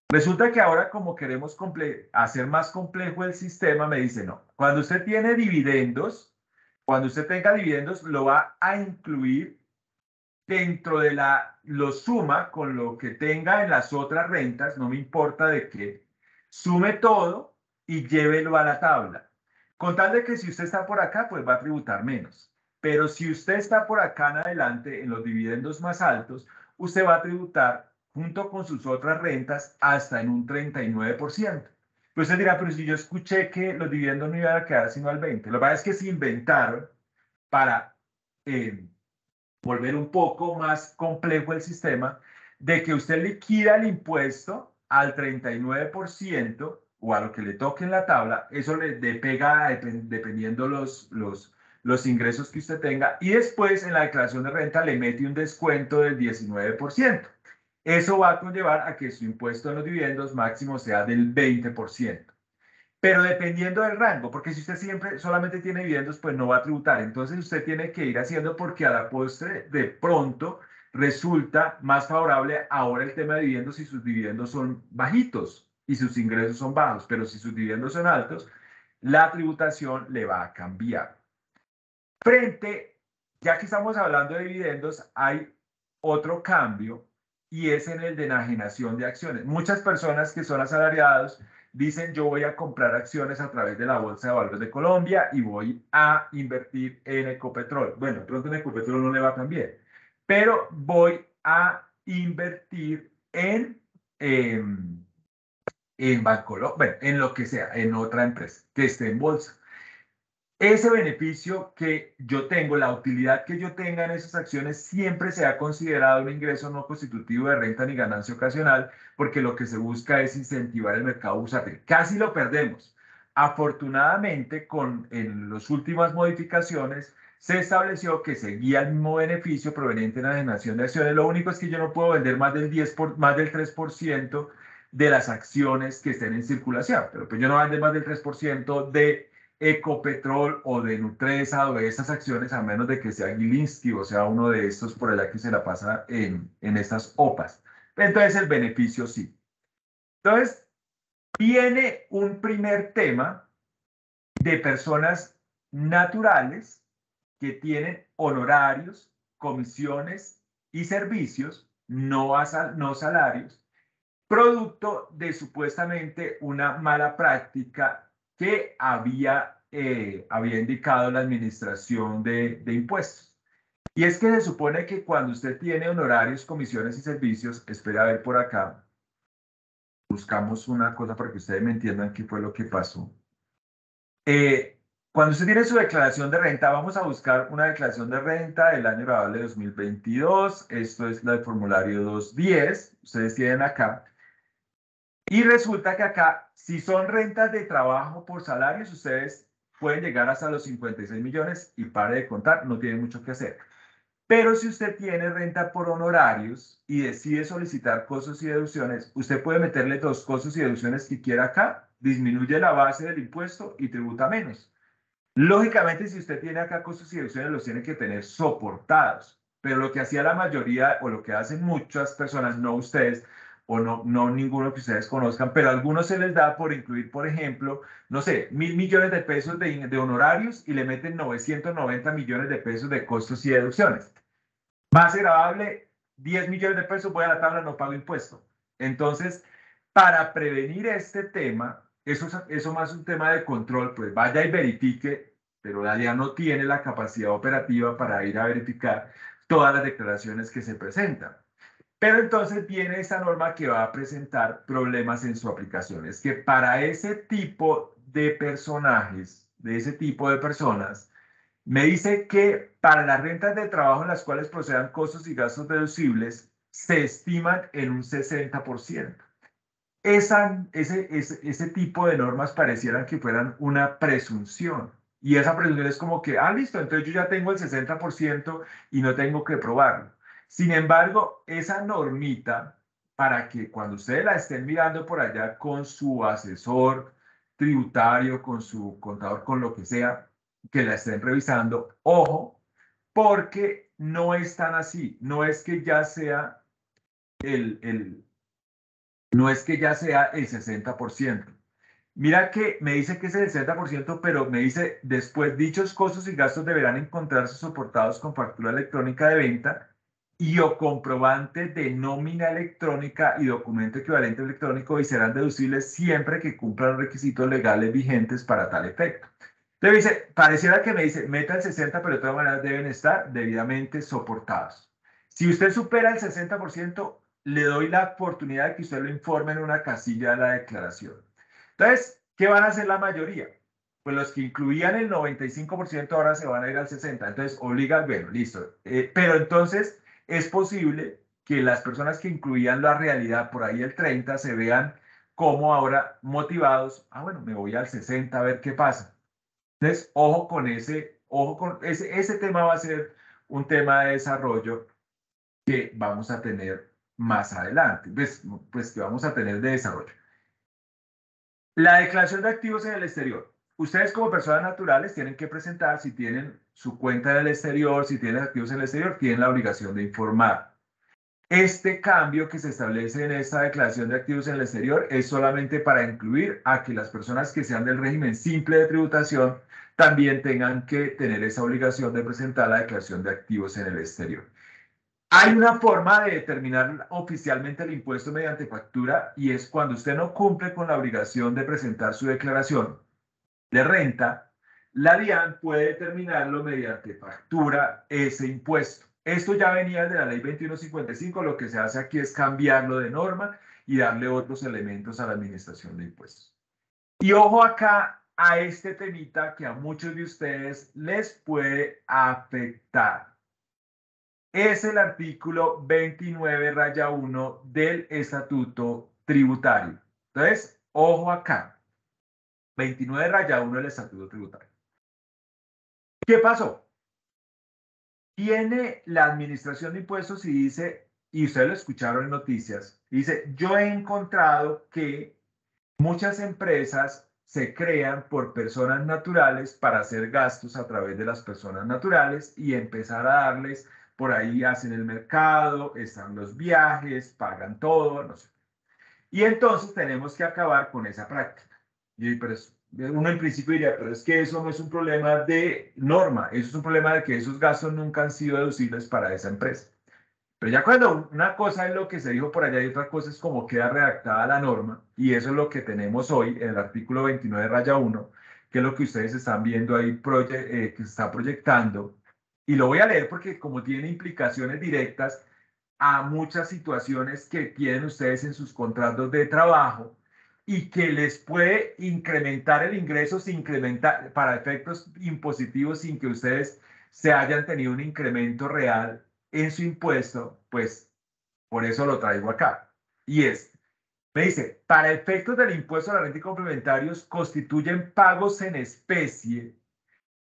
Resulta que ahora, como queremos hacer más complejo el sistema, me dice, no, cuando usted tiene dividendos, cuando usted tenga dividendos, lo va a incluir dentro de lo suma con lo que tenga en las otras rentas, no me importa de qué, sume todo y llévelo a la tabla. Con tal de que si usted está por acá, pues va a tributar menos. Pero si usted está por acá en adelante, en los dividendos más altos, usted va a tributar junto con sus otras rentas hasta en un 39%. Pues usted dirá, pero si yo escuché que los dividendos no iban a quedar sino al 20%. Lo que pasa es que se inventaron para volver un poco más complejo el sistema, de que usted liquida el impuesto al 39% o a lo que le toque en la tabla, eso le pega dependiendo los ingresos que usted tenga, y después en la declaración de renta le mete un descuento del 19%. Eso va a conllevar a que su impuesto en los dividendos máximo sea del 20%. Pero dependiendo del rango, porque si usted siempre solamente tiene dividendos, pues no va a tributar. Entonces usted tiene que ir haciendo, porque a la postre de pronto resulta más favorable ahora el tema de dividendos si sus dividendos son bajitos y sus ingresos son bajos. Pero si sus dividendos son altos, la tributación le va a cambiar. Ya que estamos hablando de dividendos, hay otro cambio y es en el de enajenación de acciones. Muchas personas que son asalariados dicen, yo voy a comprar acciones a través de la Bolsa de Valores de Colombia y voy a invertir en Ecopetrol. Bueno, de pronto en Ecopetrol no le va tan bien, pero voy a invertir en Bancolombia, bueno, en lo que sea, en otra empresa que esté en bolsa. Ese beneficio que yo tengo, la utilidad que yo tenga en esas acciones, siempre se ha considerado un ingreso no constitutivo de renta ni ganancia ocasional, porque lo que se busca es incentivar el mercado bursátil. Casi lo perdemos. Afortunadamente, en las últimas modificaciones, se estableció que seguía el mismo beneficio proveniente de la enajenación de acciones. Lo único es que yo no puedo vender más del 3% de las acciones que estén en circulación, pero pues yo no voy a vender más del 3% de Ecopetrol o de Nutresa o de estas acciones, a menos de que sea Gilinski o sea uno de estos por allá que se la pasa en estas OPAs. Entonces el beneficio sí. Entonces viene un primer tema de personas naturales que tienen honorarios, comisiones y servicios, no salarios, producto de supuestamente una mala práctica que había indicado la administración de impuestos. Y es que se supone que cuando usted tiene honorarios, comisiones y servicios, espera a ver por acá, buscamos una cosa para que ustedes me entiendan qué fue lo que pasó. Cuando usted tiene su declaración de renta, vamos a buscar una declaración de renta del año grabable 2022. Esto es la del formulario 210. Ustedes tienen acá. Y resulta que acá, si son rentas de trabajo por salarios, ustedes pueden llegar hasta los 56 millones y pare de contar, no tienen mucho que hacer. Pero si usted tiene renta por honorarios y decide solicitar costos y deducciones, usted puede meterle los costos y deducciones que quiera acá, disminuye la base del impuesto y tributa menos. Lógicamente, si usted tiene acá costos y deducciones, los tiene que tener soportados. Pero lo que hacía la mayoría, o lo que hacen muchas personas, no ustedes, o no ninguno que ustedes conozcan, pero a algunos se les da por incluir, por ejemplo, no sé, 1.000 millones de pesos de honorarios y le meten 990 millones de pesos de costos y deducciones. Más agravable, 10 millones de pesos, voy a la tabla, no pago impuesto. Entonces, para prevenir este tema, eso más un tema de control, pues vaya y verifique, pero la DIAN no tiene la capacidad operativa para ir a verificar todas las declaraciones que se presentan. Pero entonces viene esta norma que va a presentar problemas en su aplicación. Es que para ese tipo de personajes, de ese tipo de personas, me dice que para las rentas de trabajo en las cuales procedan costos y gastos deducibles, se estiman en un 60%. Ese tipo de normas parecieran que fueran una presunción. Y esa presunción es como que, listo, entonces yo ya tengo el 60% y no tengo que probarlo. Sin embargo, esa normita, para que cuando ustedes la estén mirando por allá con su asesor tributario, con su contador, con lo que sea, que la estén revisando, ojo, porque no es tan así. No es que ya sea no es que ya sea el 60%. Mira que me dice que es el 60%, pero me dice, después dichos costos y gastos deberán encontrarse soportados con factura electrónica de venta y o comprobante de nómina electrónica y documento equivalente electrónico y serán deducibles siempre que cumplan los requisitos legales vigentes para tal efecto. Entonces dice, pareciera que me dice, meta el 60%, pero de todas maneras deben estar debidamente soportados. Si usted supera el 60%, le doy la oportunidad de que usted lo informe en una casilla de la declaración. Entonces, ¿qué van a hacer la mayoría? Pues los que incluían el 95% ahora se van a ir al 60%. Entonces, obliga, bueno, listo. Pero entonces es posible que las personas que incluían la realidad por ahí el 30% se vean como ahora motivados. Bueno, me voy al 60% a ver qué pasa. Entonces, ojo con ese tema va a ser un tema de desarrollo que vamos a tener más adelante, pues que vamos a tener de desarrollo. La declaración de activos en el exterior. Ustedes como personas naturales tienen que presentar, si tienen su cuenta en el exterior, si tienen activos en el exterior, tienen la obligación de informar. Este cambio que se establece en esta declaración de activos en el exterior es solamente para incluir a que las personas que sean del régimen simple de tributación también tengan que tener esa obligación de presentar la declaración de activos en el exterior. Hay una forma de determinar oficialmente el impuesto mediante factura y es cuando usted no cumple con la obligación de presentar su declaración de renta, la DIAN puede determinarlo mediante factura ese impuesto. Esto ya venía de la ley 2155, lo que se hace aquí es cambiarlo de norma y darle otros elementos a la administración de impuestos. Y ojo acá a este temita que a muchos de ustedes les puede afectar. Es el artículo 29-1 del Estatuto Tributario. Entonces, ojo acá. 29-1 del Estatuto Tributario. ¿Qué pasó? Tiene la Administración de Impuestos y dice, y ustedes lo escucharon en noticias, dice, yo he encontrado que muchas empresas se crean por personas naturales para hacer gastos a través de las personas naturales y empezar a darles, por ahí hacen el mercado, están los viajes, pagan todo, no sé. Y entonces tenemos que acabar con esa práctica. Y pero uno en principio diría, pero es que eso no es un problema de norma, eso es un problema de que esos gastos nunca han sido deducibles para esa empresa. Pero ya cuando una cosa es lo que se dijo por allá y otra cosa es cómo queda redactada la norma, y eso es lo que tenemos hoy en el artículo 29-1, que es lo que ustedes están viendo ahí que se está proyectando, Y lo voy a leer porque como tiene implicaciones directas a muchas situaciones que tienen ustedes en sus contratos de trabajo y que les puede incrementar el ingreso sin incrementar, para efectos impositivos sin que ustedes se hayan tenido un incremento real en su impuesto, pues por eso lo traigo acá. Y me dice, para efectos del impuesto a la renta y complementarios constituyen pagos en especie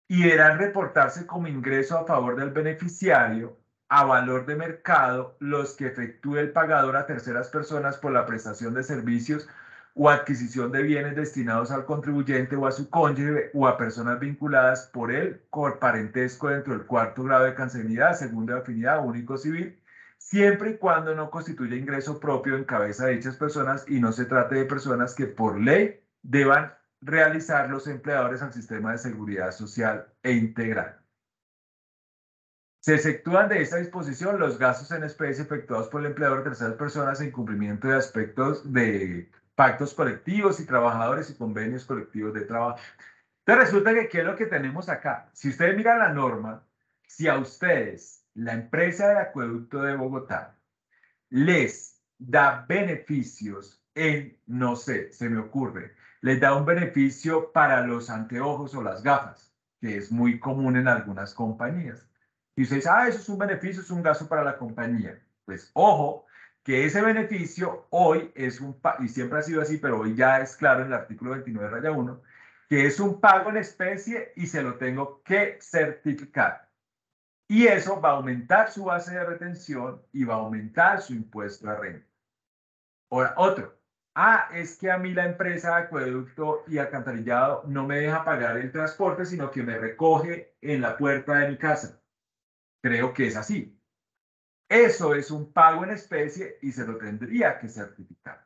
y deberán reportarse como ingreso a favor del beneficiario a valor de mercado los que efectúe el pagador a terceras personas por la prestación de servicios o adquisición de bienes destinados al contribuyente o a su cónyuge o a personas vinculadas por él con parentesco dentro del cuarto grado de consanguinidad, segunda afinidad, único civil, siempre y cuando no constituya ingreso propio en cabeza de dichas personas y no se trate de personas que por ley deban realizar los empleadores al sistema de seguridad social e integral. Se exceptúan de esta disposición los gastos en especie efectuados por el empleador de terceras personas en cumplimiento de aspectos de pactos colectivos y trabajadores y convenios colectivos de trabajo. Entonces resulta que, ¿qué es lo que tenemos acá? Si ustedes miran la norma, si a ustedes, la empresa de acueducto de Bogotá, les da beneficios en, no sé, se me ocurre, les da un beneficio para los anteojos o las gafas, que es muy común en algunas compañías. Y usted dice, eso es un beneficio, es un gasto para la compañía. Pues ojo, que ese beneficio hoy es y siempre ha sido así, pero hoy ya es claro en el artículo 29-1, que es un pago en especie y se lo tengo que certificar. Y eso va a aumentar su base de retención y va a aumentar su impuesto a renta. Ahora, otro. Es que a mí la empresa de acueducto y alcantarillado no me deja pagar el transporte, sino que me recoge en la puerta de mi casa. Creo que es así. Eso es un pago en especie y se lo tendría que certificar.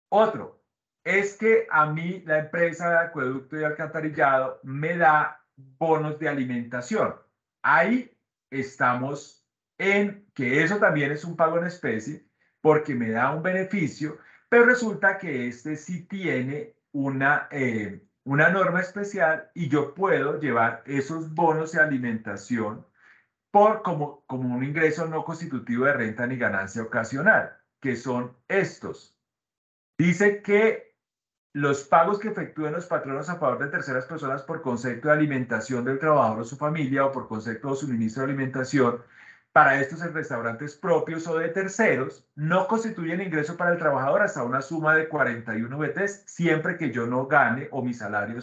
Otro. Es que a mí la empresa de acueducto y alcantarillado me da bonos de alimentación. Ahí estamos en que eso también es un pago en especie porque me da un beneficio, pero resulta que este sí tiene una norma especial y yo puedo llevar esos bonos de alimentación como un ingreso no constitutivo de renta ni ganancia ocasional, que son estos. Dice que los pagos que efectúen los patronos a favor de terceras personas por concepto de alimentación del trabajador o su familia o por concepto de suministro de alimentación para estos en restaurantes propios o de terceros no constituyen ingreso para el trabajador hasta una suma de 41 VTs siempre que yo no gane o mi salario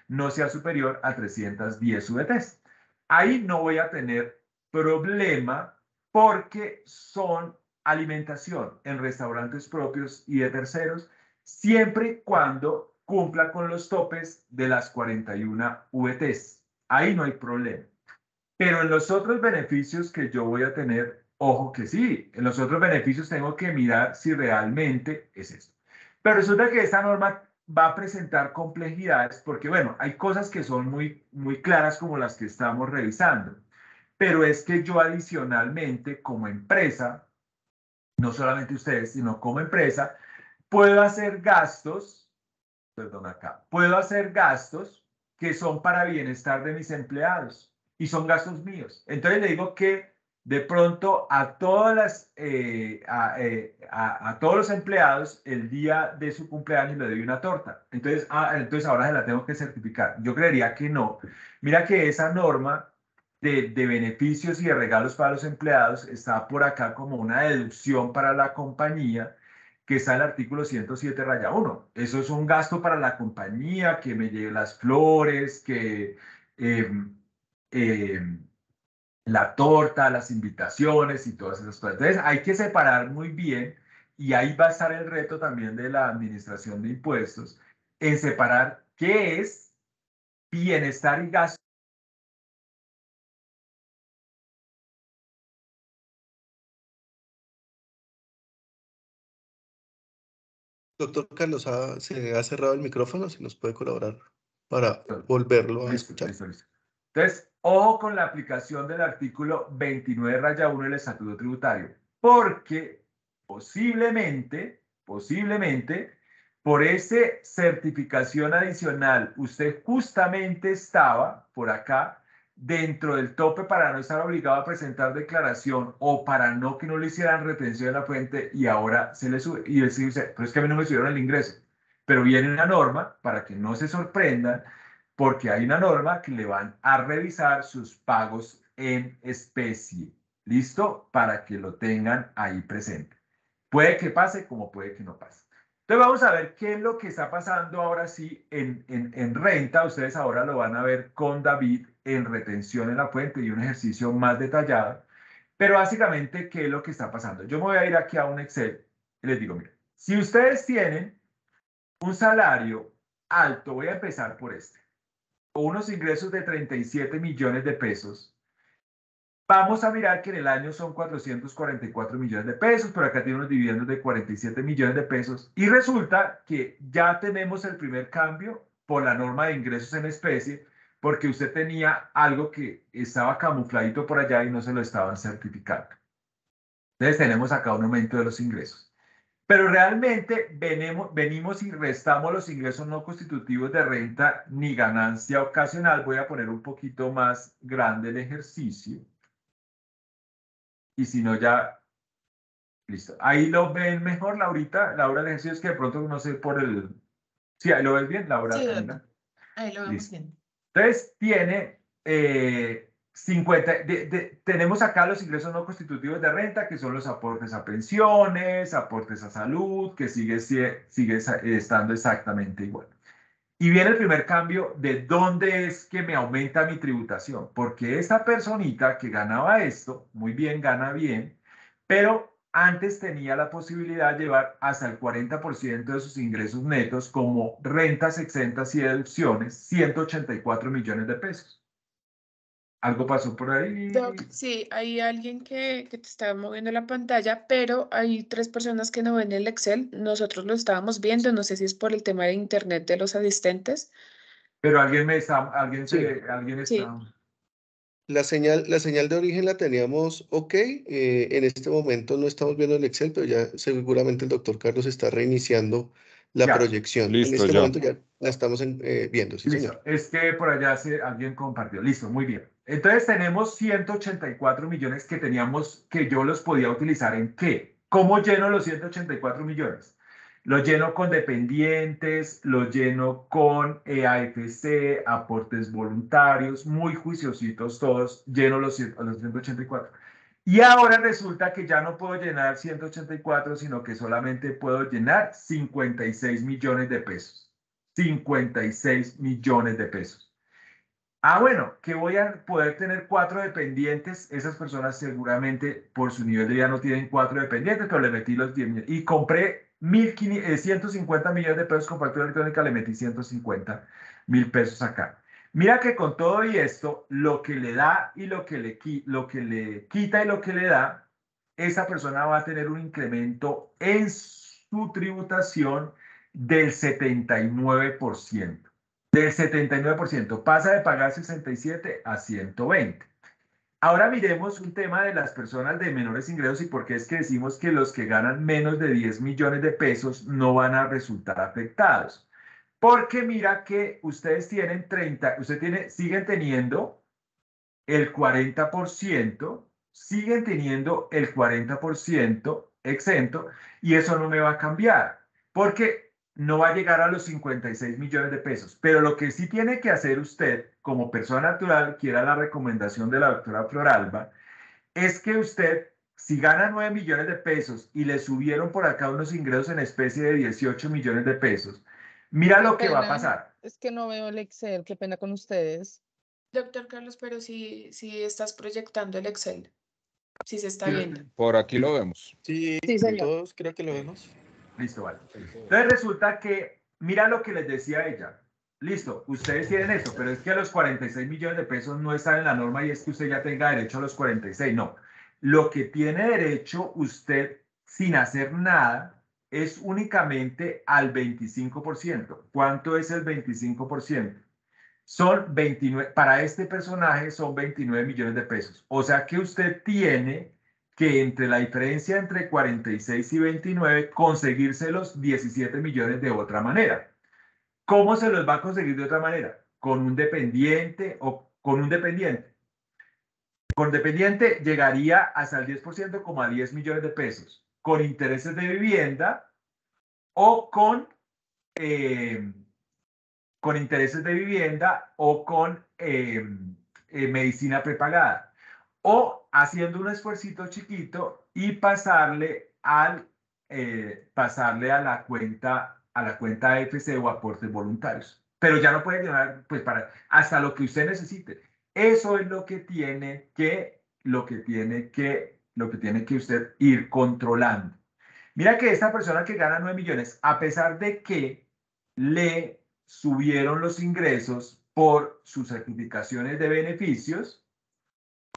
no sea superior a 310 VTs. Ahí no voy a tener problema porque son alimentación en restaurantes propios y de terceros siempre y cuando cumpla con los topes de las 41 VTs. Ahí no hay problema. Pero en los otros beneficios que yo voy a tener, ojo que sí, en los otros beneficios tengo que mirar si realmente es esto. Pero resulta que esta norma va a presentar complejidades porque, bueno, hay cosas que son muy, muy claras como las que estamos revisando. Pero es que yo adicionalmente, como empresa, no solamente ustedes, sino como empresa, puedo hacer gastos, puedo hacer gastos que son para bienestar de mis empleados y son gastos míos. Entonces le digo que de pronto a todos los empleados el día de su cumpleaños le doy una torta. Entonces ahora se la tengo que certificar. Yo creería que no. Mira que esa norma de beneficios y de regalos para los empleados está por acá como una deducción para la compañía que está en el artículo 107-1. Eso es un gasto para la compañía, que me lleve las flores, que la torta, las invitaciones y todas esas cosas. Entonces hay que separar muy bien y ahí va a estar el reto también de la administración de impuestos en separar qué es bienestar y gasto. Doctor Carlos, se ha cerrado el micrófono, si nos puede colaborar para volverlo a escuchar. Listo. Entonces, ojo con la aplicación del artículo 29-1 del Estatuto Tributario, porque posiblemente, por esa certificación adicional, usted justamente estaba por acá dentro del tope para no estar obligado a presentar declaración o para no que no le hicieran retención de la fuente y ahora se le sube. Y decirse, pero es que a mí no me subieron el ingreso. Pero viene una norma para que no se sorprendan, porque hay una norma que le van a revisar sus pagos en especie. ¿Listo? Para que lo tengan ahí presente. Puede que pase como puede que no pase. Entonces vamos a ver qué es lo que está pasando ahora sí en renta. Ustedes ahora lo van a ver con David en retención en la fuente y un ejercicio más detallado. Pero básicamente, ¿qué es lo que está pasando? Yo me voy a ir aquí a un Excel y les digo, miren, si ustedes tienen un salario alto, voy a empezar por este, o unos ingresos de 37 millones de pesos, vamos a mirar que en el año son 444 millones de pesos, pero acá tiene unos dividendos de 47 millones de pesos. Y resulta que ya tenemos el primer cambio por la norma de ingresos en especie, porque usted tenía algo que estaba camufladito por allá y no se lo estaban certificando. Entonces tenemos acá un aumento de los ingresos. Pero realmente venimos y restamos los ingresos no constitutivos de renta ni ganancia ocasional. Voy a poner un poquito más grande el ejercicio. Y si no, ya, listo. Ahí lo ven mejor, Laurita. Laura, el ejercicio es que de pronto no sé por el... Sí, ahí lo ves bien, Laura. Sí, ahí lo vemos bien. Entonces, tiene 50... tenemos acá los ingresos no constitutivos de renta, que son los aportes a pensiones, aportes a salud, que sigue estando exactamente igual. Y viene el primer cambio de dónde es que me aumenta mi tributación. Porque esta personita que ganaba esto, muy bien, gana bien, pero antes tenía la posibilidad de llevar hasta el 40% de sus ingresos netos como rentas exentas y deducciones, 184 millones de pesos. ¿Algo pasó por ahí? Doc, sí, hay alguien que te está moviendo la pantalla, pero hay 3 personas que no ven el Excel. Nosotros lo estábamos viendo, no sé si es por el tema de internet de los asistentes. Pero alguien está... Sí. La señal de origen la teníamos ok. En este momento no estamos viendo el Excel, pero ya seguramente el doctor Carlos está reiniciando la Ya. proyección. Listo, en este ya. momento ya la estamos viendo, sí, Listo. señor. Es que por allá alguien compartió. Listo, muy bien. Entonces tenemos 184 millones que teníamos, que yo los podía utilizar ¿en qué? ¿Cómo lleno los 184 millones? Los lleno con dependientes, los lleno con AFC, aportes voluntarios, muy juiciositos todos, lleno los 184. Y ahora resulta que ya no puedo llenar 184, sino que solamente puedo llenar 56 millones de pesos. 56 millones de pesos. Bueno, que voy a poder tener 4 dependientes. Esas personas seguramente por su nivel de vida no tienen 4 dependientes, pero le metí los 10 millones. Y compré 150 millones de pesos con factura electrónica, le metí 150.000 pesos acá. Mira que con todo y esto, lo que le da y lo que le quita y lo que le da, esa persona va a tener un incremento en su tributación del 79%. Del 79%. Pasa de pagar 67 a 120. Ahora miremos un tema de las personas de menores ingresos y por qué es que decimos que los que ganan menos de 10 millones de pesos no van a resultar afectados. Porque mira que ustedes tienen siguen teniendo el 40%, siguen teniendo el 40% exento y eso no me va a cambiar. Porque no va a llegar a los 56 millones de pesos. Pero lo que sí tiene que hacer usted, como persona natural, que era la recomendación de la doctora Floralba, es que usted, si gana 9 millones de pesos y le subieron por acá unos ingresos en especie de 18 millones de pesos, mira lo que va a pasar. Es que no veo el Excel, qué pena con ustedes. Doctor Carlos, pero si estás proyectando el Excel, si se está viendo. Por aquí lo vemos. Sí, señor. todos creo que lo vemos. Listo, vale. Entonces resulta que, mira lo que les decía ella. Listo, ustedes tienen esto, pero es que a los 46 millones de pesos no están en la norma y es que usted ya tenga derecho a los 46. No. Lo que tiene derecho usted sin hacer nada es únicamente al 25%. ¿Cuánto es el 25%? Son 29, para este personaje son 29 millones de pesos. O sea que usted tiene que entre la diferencia entre 46 y 29, conseguirse los 17 millones de otra manera. ¿Cómo se los va a conseguir de otra manera? Con un dependiente o con un dependiente. Con dependiente llegaría hasta el 10%, como a 10 millones de pesos, con intereses de vivienda o con intereses de vivienda o con medicina prepagada, o haciendo un esfuercito chiquito y pasarle a la cuenta AFC o aportes voluntarios. Pero ya no puede llevar pues hasta lo que usted necesite. Eso es lo que tiene que usted ir controlando. Mira que esta persona que gana 9 millones, a pesar de que le subieron los ingresos por sus certificaciones de beneficios,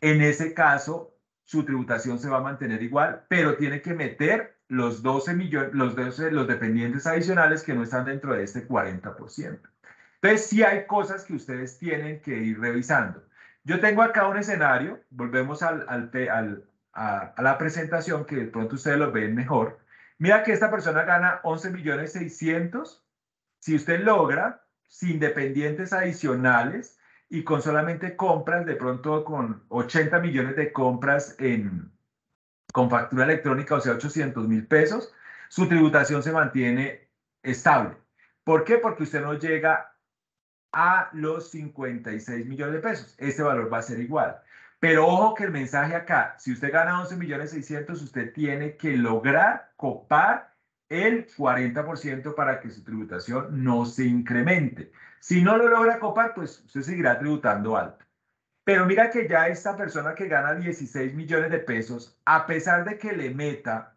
en ese caso su tributación se va a mantener igual, pero tiene que meter los 12 millones, los dependientes adicionales que no están dentro de este 40%. Entonces, sí hay cosas que ustedes tienen que ir revisando. Yo tengo acá un escenario, volvemos a la presentación, que de pronto ustedes lo ven mejor. Mira que esta persona gana 11.600.000. Si usted logra, sin dependientes adicionales y con solamente compras, de pronto con 80 millones de compras con factura electrónica, o sea, 800.000 pesos, su tributación se mantiene estable. ¿Por qué? Porque usted no llega a los 56 millones de pesos. Este valor va a ser igual. Pero ojo que el mensaje acá, si usted gana 11.600.000, usted tiene que lograr copar el 40% para que su tributación no se incremente. Si no lo logra copar, pues usted seguirá tributando alto. Pero mira que ya esta persona que gana 16 millones de pesos, a pesar de que le meta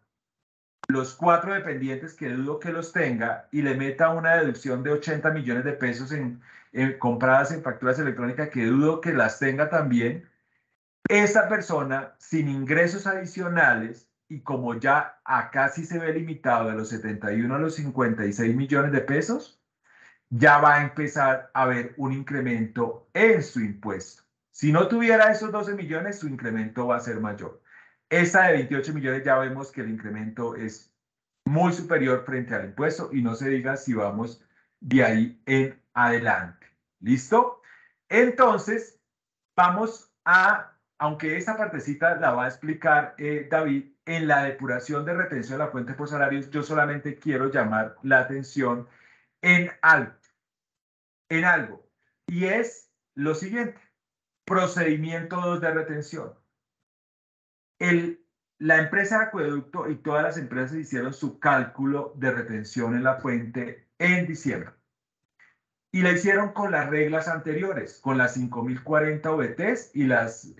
los 4 dependientes, que dudo que los tenga, y le meta una deducción de 80 millones de pesos compradas en facturas electrónicas, que dudo que las tenga también, esta persona sin ingresos adicionales, y como ya acá sí se ve limitado de los 71 a los 56 millones de pesos, ya va a empezar a ver un incremento en su impuesto. Si no tuviera esos 12 millones, su incremento va a ser mayor. Esta de 28 millones ya vemos que el incremento es muy superior frente al impuesto, y no se diga si vamos de ahí en adelante. ¿Listo? Entonces, vamos aunque esta partecita la va a explicar David, en la depuración de retención de la fuente por salarios, yo solamente quiero llamar la atención en algo, y es lo siguiente: procedimiento 2 de retención. La empresa de acueducto y todas las empresas hicieron su cálculo de retención en la fuente en diciembre. Y la hicieron con las reglas anteriores, con las 5.040 OBTs y las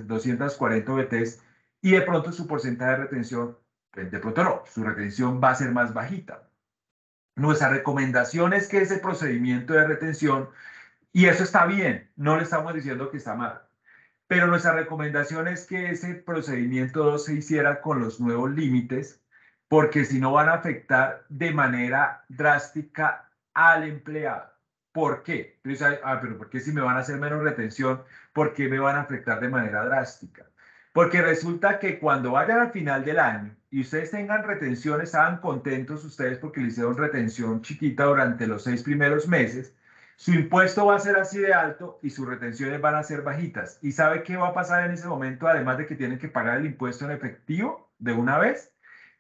240 OBTs, y de pronto su porcentaje de retención, de pronto no, su retención va a ser más bajita. Nuestra recomendación es que ese procedimiento de retención, y eso está bien, no le estamos diciendo que está mal, pero nuestra recomendación es que ese procedimiento se hiciera con los nuevos límites, porque si no van a afectar de manera drástica al empleado. ¿Por qué? Pero ¿por qué si me van a hacer menos retención? ¿Por qué me van a afectar de manera drástica? Porque resulta que cuando vayan al final del año y ustedes tengan retención, estaban contentos ustedes porque le hicieron retención chiquita durante los 6 primeros meses, su impuesto va a ser así de alto y sus retenciones van a ser bajitas. ¿Y sabe qué va a pasar en ese momento? Además de que tienen que pagar el impuesto en efectivo de una vez,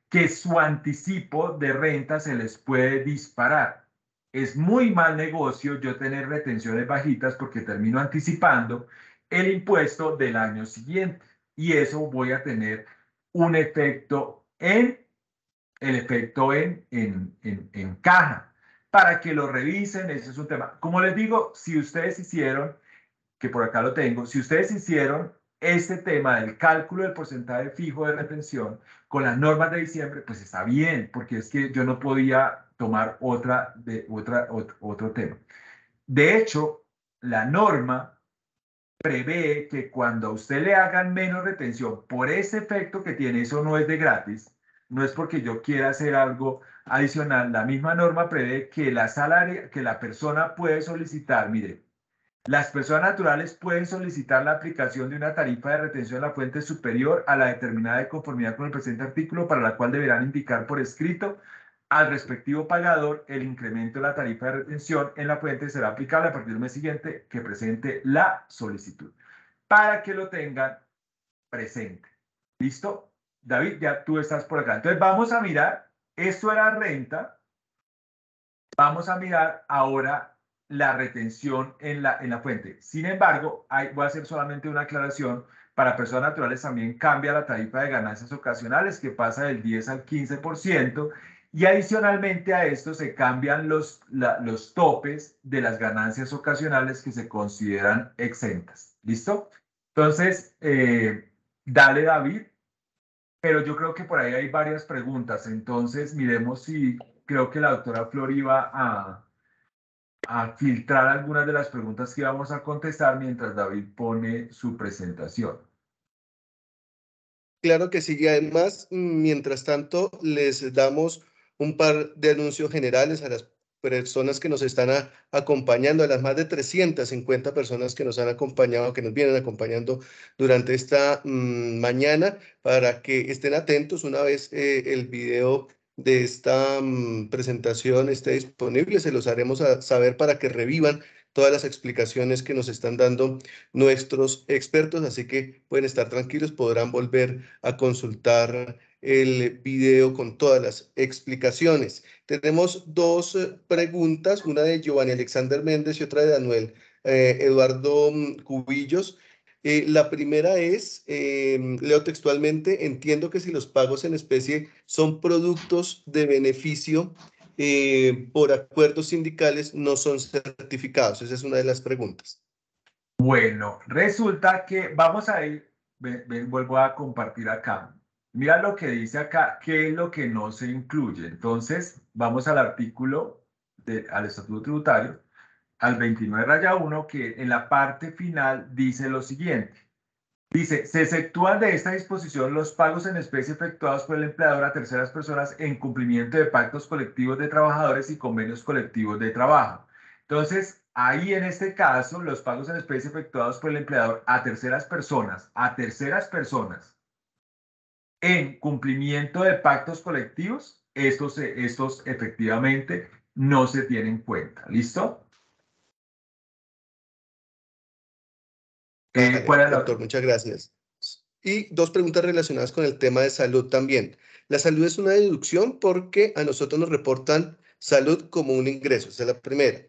que su anticipo de renta se les puede disparar. Es muy mal negocio yo tener retenciones bajitas, porque termino anticipando el impuesto del año siguiente, y eso voy a tener un efecto en caja. Para que lo revisen, ese es un tema. Como les digo, si ustedes hicieron, que por acá lo tengo, si ustedes hicieron este tema del cálculo del porcentaje fijo de retención con las normas de diciembre, pues está bien, porque es que yo no podía tomar otro tema. De hecho, la norma prevé que cuando a usted le hagan menos retención por ese efecto que tiene, eso no es de gratis, no es porque yo quiera hacer algo adicional. La misma norma prevé que la persona puede solicitar, mire, las personas naturales pueden solicitar la aplicación de una tarifa de retención de la fuente superior a la determinada de conformidad con el presente artículo, para la cual deberán indicar por escrito al respectivo pagador, el incremento de la tarifa de retención en la fuente será aplicable a partir del mes siguiente que presente la solicitud. Para que lo tengan presente. ¿Listo? David, ya tú estás por acá. Entonces vamos a mirar, esto era renta. Vamos a mirar ahora la retención en la fuente. Sin embargo, voy a hacer solamente una aclaración. Para personas naturales también cambia la tarifa de ganancias ocasionales, que pasa del 10 al 15%. Y adicionalmente a esto se cambian los topes de las ganancias ocasionales que se consideran exentas. ¿Listo? Entonces, dale, David. Pero yo creo que por ahí hay varias preguntas. Entonces, miremos si creo que la doctora Flor iba a filtrar algunas de las preguntas que vamos a contestar mientras David pone su presentación. Claro que sí, y además, mientras tanto, les damos un par de anuncios generales a las personas que nos están acompañando, a las más de 350 personas que nos han acompañado, que nos vienen acompañando durante esta mañana, para que estén atentos una vez el video de esta presentación esté disponible. Se los haremos saber para que revivan todas las explicaciones que nos están dando nuestros expertos, así que pueden estar tranquilos, podrán volver a consultar el video con todas las explicaciones. Tenemos dos preguntas, una de Giovanni Alexander Méndez y otra de Daniel Eduardo Cubillos. La primera es, leo textualmente, entiendo que si los pagos en especie son productos de beneficio por acuerdos sindicales, no son certificados. Esa es una de las preguntas. Bueno, resulta que vamos a ir, vuelvo a compartir acá. Mira lo que dice acá, qué es lo que no se incluye. Entonces, vamos al artículo, al Estatuto Tributario, al 29-1, que en la parte final dice lo siguiente. Dice, se exceptúan de esta disposición los pagos en especie efectuados por el empleador a terceras personas en cumplimiento de pactos colectivos de trabajadores y convenios colectivos de trabajo. Entonces, ahí en este caso, los pagos en especie efectuados por el empleador a terceras personas en cumplimiento de pactos colectivos, estos efectivamente no se tienen en cuenta. ¿Listo? Doctor, muchas gracias. Y dos preguntas relacionadas con el tema de salud también. La salud es una deducción porque a nosotros nos reportan salud como un ingreso. Esa es la primera.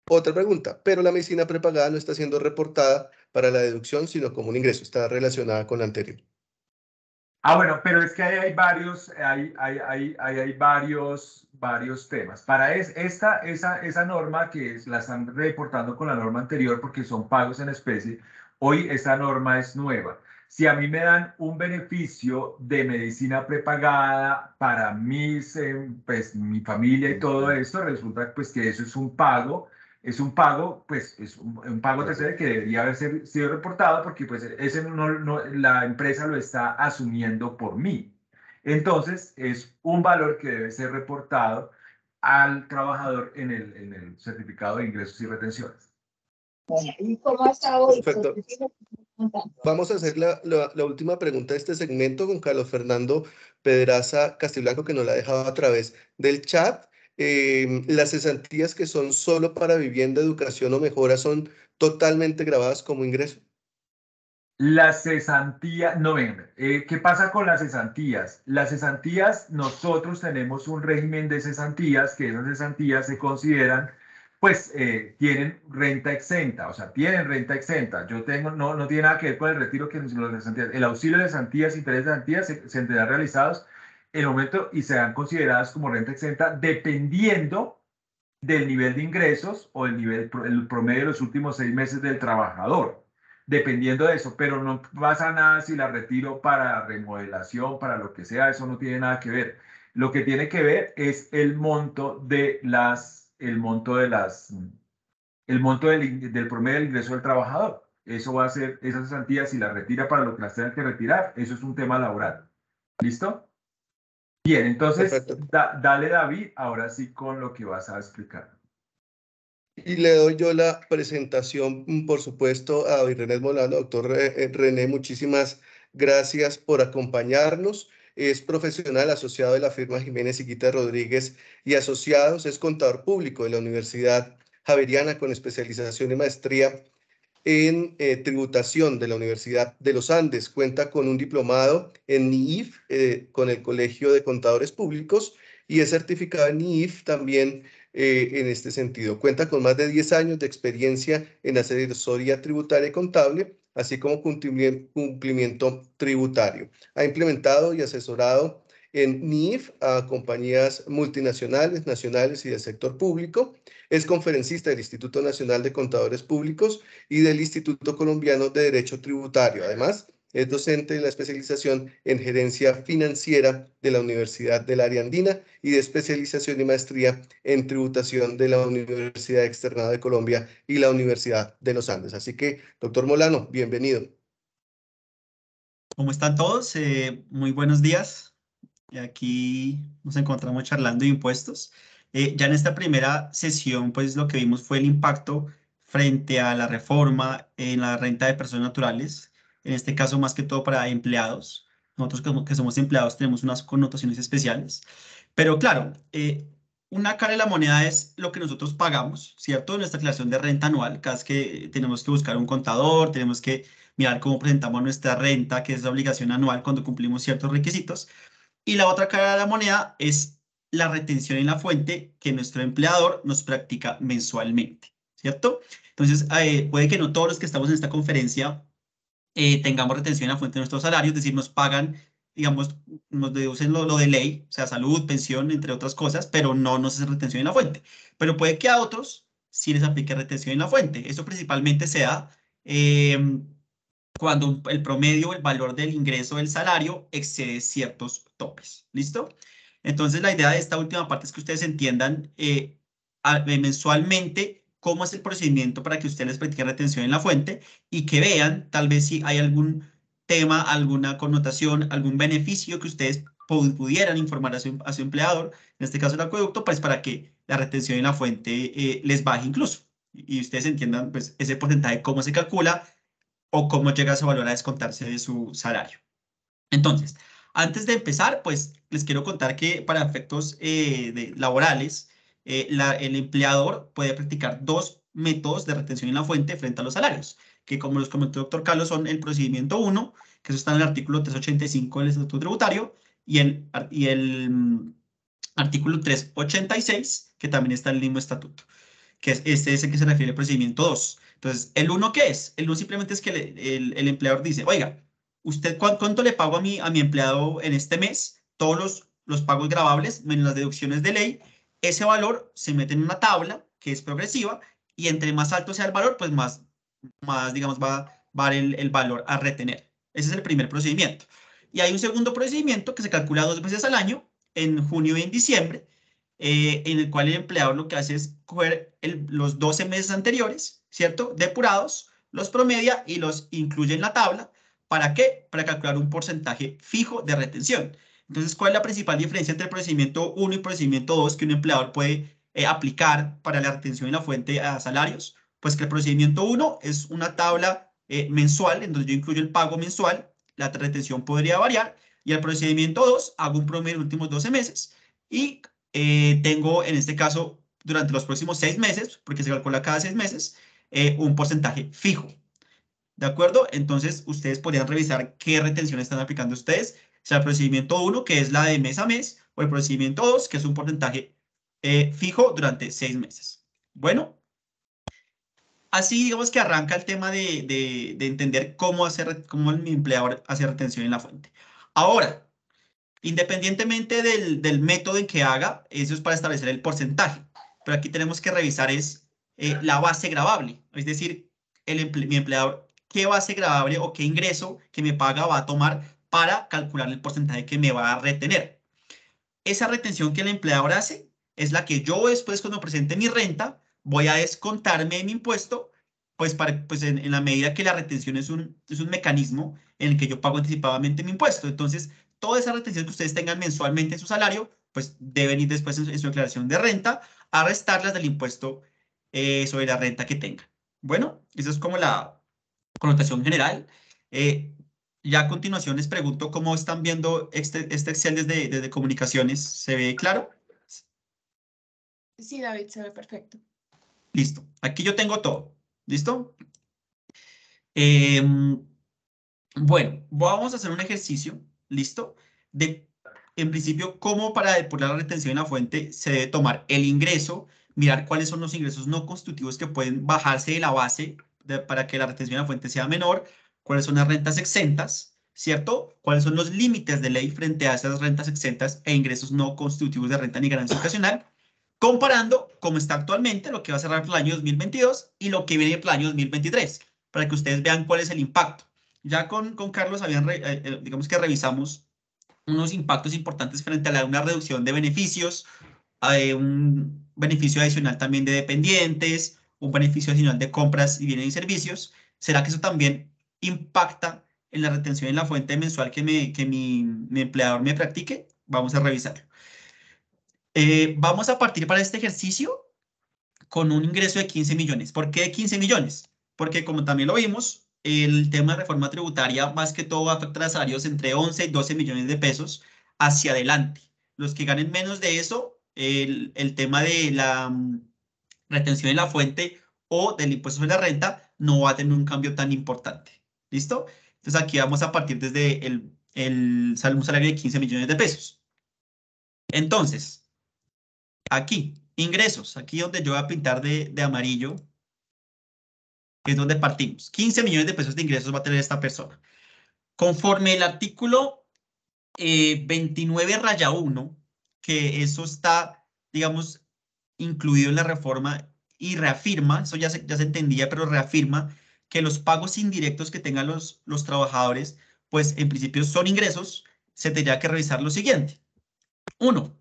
Otra pregunta, pero la medicina prepagada no está siendo reportada para la deducción, sino como un ingreso. Está relacionada con la anterior. Bueno, pero es que hay varios, hay varios temas. Para esa norma que la están reportando con la norma anterior porque son pagos en especie, hoy esa norma es nueva. Si a mí me dan un beneficio de medicina prepagada para pues, mi familia y todo esto, resulta pues que eso es un pago. Es un pago, pues es un pago tercero que debería haber sido reportado porque pues ese la empresa lo está asumiendo por mí. Entonces es un valor que debe ser reportado al trabajador en el certificado de ingresos y retenciones. ¿Y cómo está hoy? Perfecto. Vamos a hacer la última pregunta de este segmento con Carlos Fernando Pedraza Castiblanco, que nos la ha dejado a través del chat. Las cesantías que son solo para vivienda, educación o mejora son totalmente grabadas como ingreso. Las cesantías, no venga, ¿qué pasa con las cesantías? Las cesantías, nosotros tenemos un régimen de cesantías, que esas cesantías se consideran, pues, tienen renta exenta, o sea, tienen renta exenta. Yo tengo, no tiene nada que ver con el retiro que los cesantías. El auxilio de cesantías, interés de cesantías, se tendrán realizados en el momento y serán consideradas como renta exenta dependiendo del nivel de ingresos o el promedio de los últimos 6 meses del trabajador, dependiendo de eso, pero no pasa nada si la retiro para remodelación, para lo que sea, eso no tiene nada que ver. Lo que tiene que ver es el monto del promedio del ingreso del trabajador. Eso va a ser, esas cesantías, si las retira para lo que las tengan que retirar, eso es un tema laboral. ¿Listo? Bien, entonces, dale, David, ahora sí con lo que vas a explicar. Y le doy yo la presentación, por supuesto, a René Molano. Doctor René, muchísimas gracias por acompañarnos. es profesional asociado de la firma Jiménez Higuita Rodríguez y Asociados, es contador público de la Universidad Javeriana con especialización y maestría en tributación de la Universidad de los Andes. Cuenta con un diplomado en NIIF con el Colegio de Contadores Públicos y es certificado en NIIF también en este sentido. Cuenta con más de 10 años de experiencia en asesoría tributaria y contable, así como cumplimiento tributario. Ha implementado y asesorado en NIIF a compañías multinacionales, nacionales y del sector público. Es conferencista del Instituto Nacional de Contadores Públicos y del Instituto Colombiano de Derecho Tributario. Además, es docente de la especialización en gerencia financiera de la Universidad del Área Andina y de especialización y maestría en tributación de la Universidad Externada de Colombia y la Universidad de los Andes. Así que, doctor Molano, bienvenido. ¿Cómo están todos? Muy buenos días. Aquí nos encontramos charlando de impuestos. Ya en esta primera sesión, pues lo que vimos fue el impacto frente a la reforma en la renta de personas naturales, en este caso más que todo para empleados. Nosotros que somos empleados tenemos unas connotaciones especiales. Pero claro, una cara de la moneda es lo que nosotros pagamos, ¿cierto? Nuestra declaración de renta anual, cada vez que tenemos que buscar un contador, tenemos que mirar cómo presentamos nuestra renta, que es la obligación anual cuando cumplimos ciertos requisitos. Y la otra cara de la moneda es la retención en la fuente que nuestro empleador nos practica mensualmente, ¿cierto? Entonces, puede que no todos los que estamos en esta conferencia tengamos retención en la fuente de nuestro salario, es decir, nos pagan, digamos, nos deducen lo de ley, o sea, salud, pensión, entre otras cosas, pero no nos hace retención en la fuente. Pero puede que a otros sí les aplique retención en la fuente. Eso principalmente sea cuando el promedio, el valor del ingreso del salario excede ciertos topes. ¿Listo? Entonces, la idea de esta última parte es que ustedes entiendan mensualmente cómo es el procedimiento para que ustedes les practiquen retención en la fuente y que vean tal vez si hay algún tema, alguna connotación, algún beneficio que ustedes pudieran informar a su empleador, en este caso el acueducto, pues para que la retención en la fuente les baje incluso y ustedes entiendan pues ese porcentaje, cómo se calcula o cómo llega ese valor a descontarse de su salario. Entonces, antes de empezar, pues les quiero contar que para efectos laborales, el empleador puede practicar dos métodos de retención en la fuente frente a los salarios, que como los comentó el doctor Carlos, son el procedimiento 1, que eso está en el artículo 385 del Estatuto Tributario, y el artículo 386, que también está en el mismo estatuto, que este es el que se refiere al procedimiento 2. Entonces, ¿el 1 qué es? El 1 simplemente es que el empleador dice, oiga, ¿usted cuánto le pago a mi empleado en este mes? Todos los pagos grabables menos las deducciones de ley. Ese valor se mete en una tabla que es progresiva y entre más alto sea el valor, pues más digamos, va a dar el valor a retener. Ese es el primer procedimiento. Y hay un segundo procedimiento que se calcula 2 veces al año, en junio y en diciembre, en el cual el empleador lo que hace es coger los 12 meses anteriores, ¿cierto? Depurados, los promedia y los incluye en la tabla. ¿Para qué? Para calcular un porcentaje fijo de retención. Entonces, ¿cuál es la principal diferencia entre el procedimiento 1 y el procedimiento 2 que un empleador puede aplicar para la retención en la fuente a salarios? Pues que el procedimiento 1 es una tabla mensual, en donde yo incluyo el pago mensual, la retención podría variar, y el procedimiento 2 hago un promedio de los últimos 12 meses y tengo en este caso durante los próximos 6 meses, porque se calcula cada 6 meses, un porcentaje fijo. ¿De acuerdo? Entonces, ustedes podrían revisar qué retención están aplicando ustedes, sea el procedimiento 1, que es la de mes a mes, o el procedimiento 2, que es un porcentaje fijo durante 6 meses. Bueno, así digamos que arranca el tema de entender cómo mi empleador hace retención en la fuente. Ahora, independientemente del método en que haga, eso es para establecer el porcentaje. Pero aquí tenemos que revisar es la base gravable, es decir, mi empleador, qué base gravable o qué ingreso que me paga va a tomar para calcular el porcentaje que me va a retener. Esa retención que el empleador hace es la que yo después cuando presente mi renta voy a descontarme de mi impuesto, pues, en la medida que la retención es un mecanismo en el que yo pago anticipadamente mi impuesto. Entonces, toda esa retención que ustedes tengan mensualmente en su salario, pues deben ir después en su declaración de renta a restarlas del impuesto sobre la renta que tengan. Bueno, eso es como la connotación general. Ya a continuación les pregunto cómo están viendo este Excel desde comunicaciones. ¿Se ve claro? Sí, David, se ve perfecto. Listo. Aquí yo tengo todo. ¿Listo? Bueno, vamos a hacer un ejercicio, ¿listo? En principio, cómo para depurar la retención en la fuente se debe tomar el ingreso, mirar cuáles son los ingresos no constitutivos que pueden bajarse de la base para que la retención en la fuente sea menor, cuáles son las rentas exentas, ¿cierto? Cuáles son los límites de ley frente a esas rentas exentas e ingresos no constitutivos de renta ni ganancia ocasional, comparando cómo está actualmente, lo que va a cerrar el año 2022 y lo que viene para el año 2023, para que ustedes vean cuál es el impacto. Ya con Carlos digamos que revisamos unos impactos importantes frente a una reducción de beneficios, un beneficio adicional también de dependientes, un beneficio adicional de compras y bienes y servicios. ¿Será que eso también impacta en la retención en la fuente mensual que mi empleador me practique? Vamos a revisarlo. Vamos a partir para este ejercicio con un ingreso de 15 millones. ¿Por qué 15 millones? Porque como también lo vimos, el tema de reforma tributaria más que todo va a afectar a salarios entre 11 y 12 millones de pesos hacia adelante. Los que ganen menos de eso, el tema de la retención en la fuente o del impuesto sobre la renta no va a tener un cambio tan importante. ¿Listo? Entonces aquí vamos a partir desde un salario de 15 millones de pesos. Entonces, aquí, ingresos, aquí donde yo voy a pintar de amarillo, que es donde partimos. 15 millones de pesos de ingresos va a tener esta persona. Conforme el artículo 29-1, que eso está, digamos, incluido en la reforma y reafirma, eso ya se entendía, pero reafirma que los pagos indirectos que tengan los trabajadores, pues en principio son ingresos, se tendría que revisar lo siguiente. Uno,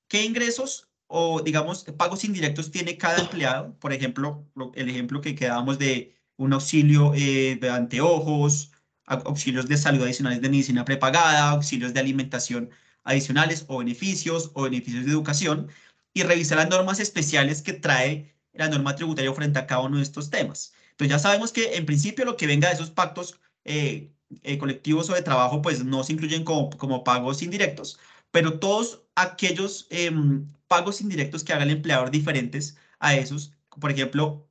¿qué ingresos o, digamos, pagos indirectos tiene cada empleado? Por ejemplo, el ejemplo que quedábamos de un auxilio de anteojos, auxilios de salud adicionales de medicina prepagada, auxilios de alimentación adicionales o beneficios de educación, y revisar las normas especiales que trae la norma tributaria frente a cada uno de estos temas. Entonces ya sabemos que en principio lo que venga de esos pactos colectivos o de trabajo, pues no se incluyen como pagos indirectos, pero todos aquellos pagos indirectos que haga el empleador diferentes a esos, por ejemplo,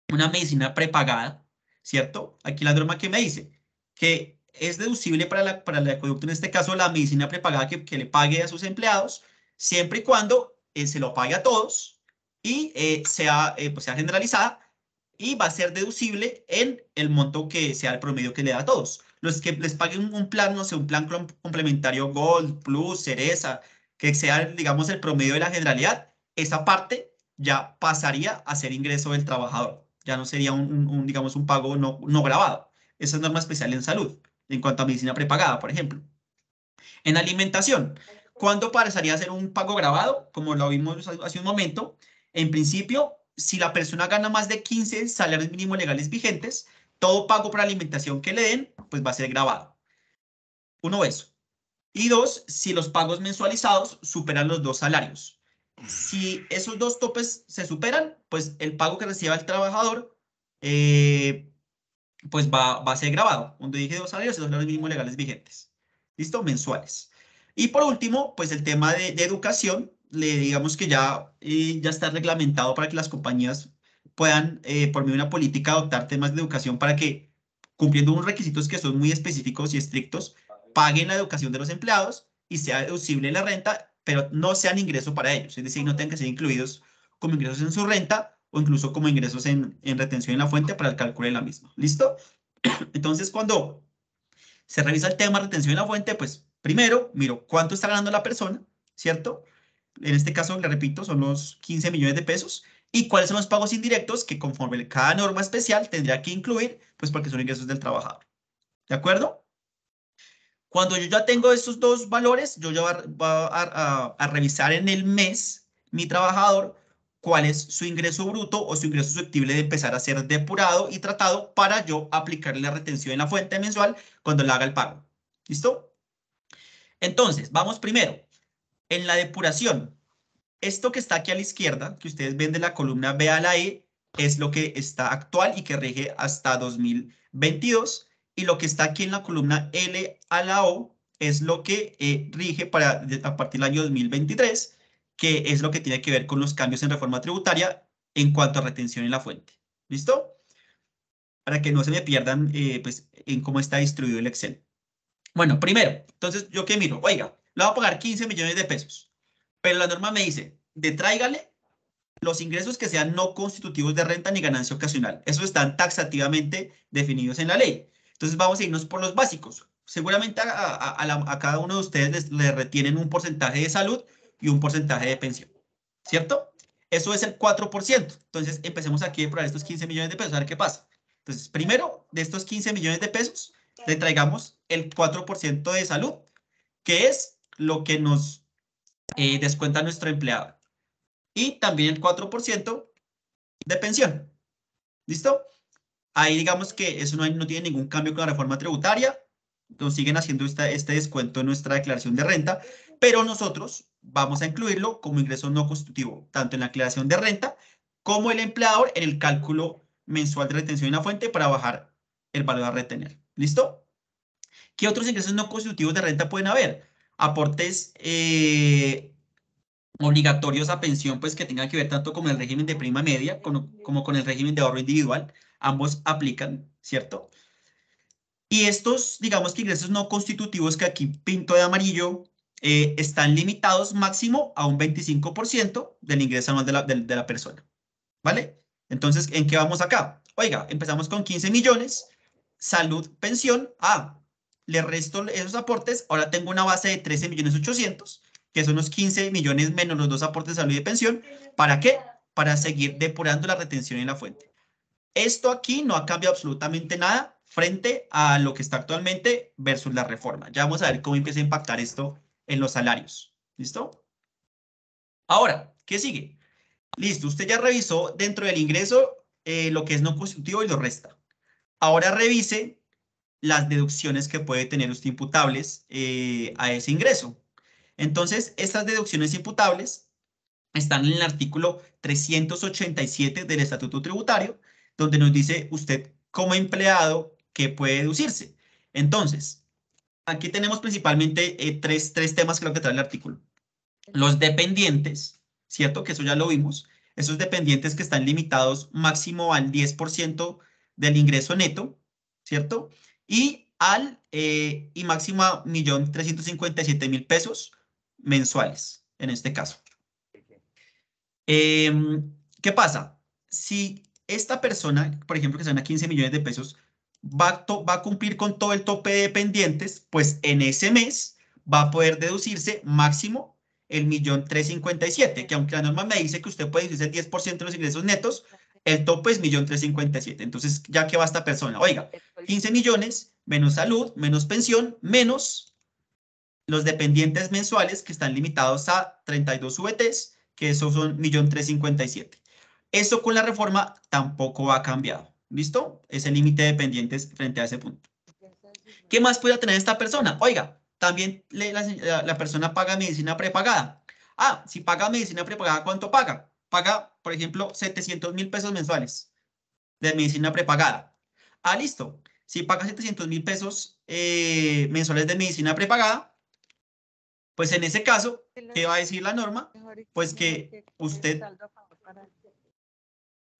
una medicina prepagada, ¿cierto? Aquí la norma que me dice que es deducible para el acueducto, en este caso, la medicina prepagada que le pague a sus empleados, siempre y cuando se lo pague a todos y pues sea generalizada, y va a ser deducible en el monto que sea el promedio que le da a todos. Los que les paguen un plan, no sé, un plan complementario Gold, Plus, Cereza, que sea, digamos, el promedio de la generalidad, esa parte ya pasaría a ser ingreso del trabajador. Ya no sería digamos, un pago no grabado. Esa es norma especial en salud, en cuanto a medicina prepagada, por ejemplo. En alimentación, ¿cuándo pasaría a ser un pago grabado? Como lo vimos hace un momento, en principio, si la persona gana más de 15 salarios mínimos legales vigentes, todo pago por alimentación que le den, pues va a ser grabado. Uno, eso. Y dos, si los pagos mensualizados superan los 2 salarios. Si esos 2 topes se superan, pues el pago que reciba el trabajador, pues va a ser grabado. Donde dije 2 salarios, 2 salarios mínimos legales vigentes. ¿Listo? Mensuales. Y por último, pues el tema de educación, digamos que ya está reglamentado para que las compañías puedan, por medio de una política, adoptar temas de educación para que, cumpliendo unos requisitos que son muy específicos y estrictos, paguen la educación de los empleados y sea deducible la renta, pero no sean ingreso para ellos. Es decir, no tengan que ser incluidos como ingresos en su renta o incluso como ingresos en retención en la fuente para el cálculo de la misma. ¿Listo? Entonces, cuando se revisa el tema de retención en la fuente, pues primero miro cuánto está ganando la persona, ¿cierto? En este caso, le repito, son los 15 millones de pesos. ¿Y cuáles son los pagos indirectos que conforme cada norma especial tendría que incluir? Pues porque son ingresos del trabajador. ¿De acuerdo? Cuando yo ya tengo estos dos valores, yo ya voy a revisar en el mes mi trabajador cuál es su ingreso bruto o su ingreso susceptible de empezar a ser depurado y tratado para yo aplicarle la retención en la fuente mensual cuando le haga el pago. ¿Listo? Entonces, vamos primero. En la depuración, esto que está aquí a la izquierda, que ustedes ven de la columna B a la E, es lo que está actual y que rige hasta 2022. y lo que está aquí en la columna L a la O es lo que rige a partir del año 2023, que es lo que tiene que ver con los cambios en reforma tributaria en cuanto a retención en la fuente. ¿Listo? Para que no se me pierdan pues, en cómo está distribuido el Excel. Bueno, primero, entonces, ¿yo qué miro? Oiga, le voy a pagar 15 millones de pesos, pero la norma me dice, detráigale los ingresos que sean no constitutivos de renta ni ganancia ocasional. Esos están taxativamente definidos en la ley. Entonces, vamos a irnos por los básicos. Seguramente a cada uno de ustedes les retienen un porcentaje de salud y un porcentaje de pensión, ¿cierto? Eso es el 4%. Entonces, empecemos aquí a probar estos 15 millones de pesos, a ver qué pasa. Entonces, primero, de estos 15 millones de pesos, le traigamos el 4% de salud, que es lo que nos descuenta nuestro empleado. Y también el 4% de pensión. ¿Listo? Ahí digamos que eso no tiene ningún cambio con la reforma tributaria. Nos siguen haciendo este descuento en nuestra declaración de renta, pero nosotros vamos a incluirlo como ingreso no constitutivo, tanto en la declaración de renta como el empleador en el cálculo mensual de retención en la fuente para bajar el valor a retener. ¿Listo? ¿Qué otros ingresos no constitutivos de renta pueden haber? Aportes obligatorios a pensión, pues que tengan que ver tanto con el régimen de prima media como con el régimen de ahorro individual. Ambos aplican, ¿cierto? Y estos, digamos que ingresos no constitutivos que aquí pinto de amarillo, están limitados máximo a un 25% del ingreso anual de la persona, ¿vale? Entonces, ¿en qué vamos acá? Oiga, empezamos con 15 millones, salud, pensión, le resto esos aportes, ahora tengo una base de 13.800.000, que son los 15 millones menos los dos aportes de salud y de pensión. ¿Para qué? Para seguir depurando la retención en la fuente. Esto aquí no ha cambiado absolutamente nada frente a lo que está actualmente versus la reforma. Ya vamos a ver cómo empieza a impactar esto en los salarios. ¿Listo? Ahora, ¿qué sigue? Listo, usted ya revisó dentro del ingreso lo que es no constitutivo y lo resta. Ahora revise las deducciones que puede tener usted imputables a ese ingreso. Entonces, estas deducciones imputables están en el artículo 387 del Estatuto Tributario, donde nos dice usted como empleado qué puede deducirse. Entonces, aquí tenemos principalmente tres temas que lo que trae el artículo. Los dependientes, ¿cierto? Que eso ya lo vimos. Esos dependientes que están limitados máximo al 10% del ingreso neto, ¿cierto? Y máximo a 1.357.000 pesos mensuales, en este caso. ¿Qué pasa? Si esta persona, por ejemplo, que se gana 15 millones de pesos, va a cumplir con todo el tope de dependientes, pues en ese mes va a poder deducirse máximo el 1.357.000, que aunque la norma me dice que usted puede deducirse el 10% de los ingresos netos, el tope es 1.357.000. Entonces, ¿ya qué va esta persona? Oiga, 15 millones menos salud, menos pensión, menos los dependientes mensuales que están limitados a 32 VTs, que esos son 1.357.000. Eso con la reforma tampoco ha cambiado. ¿Listo? Ese límite de dependientes frente a ese punto. ¿Qué más puede tener esta persona? Oiga, también la persona paga medicina prepagada. Si paga medicina prepagada, ¿cuánto paga? Paga, por ejemplo, 700.000 pesos mensuales de medicina prepagada. Listo. Si paga 700.000 pesos mensuales de medicina prepagada, pues en ese caso, ¿qué va a decir la norma? Pues que usted,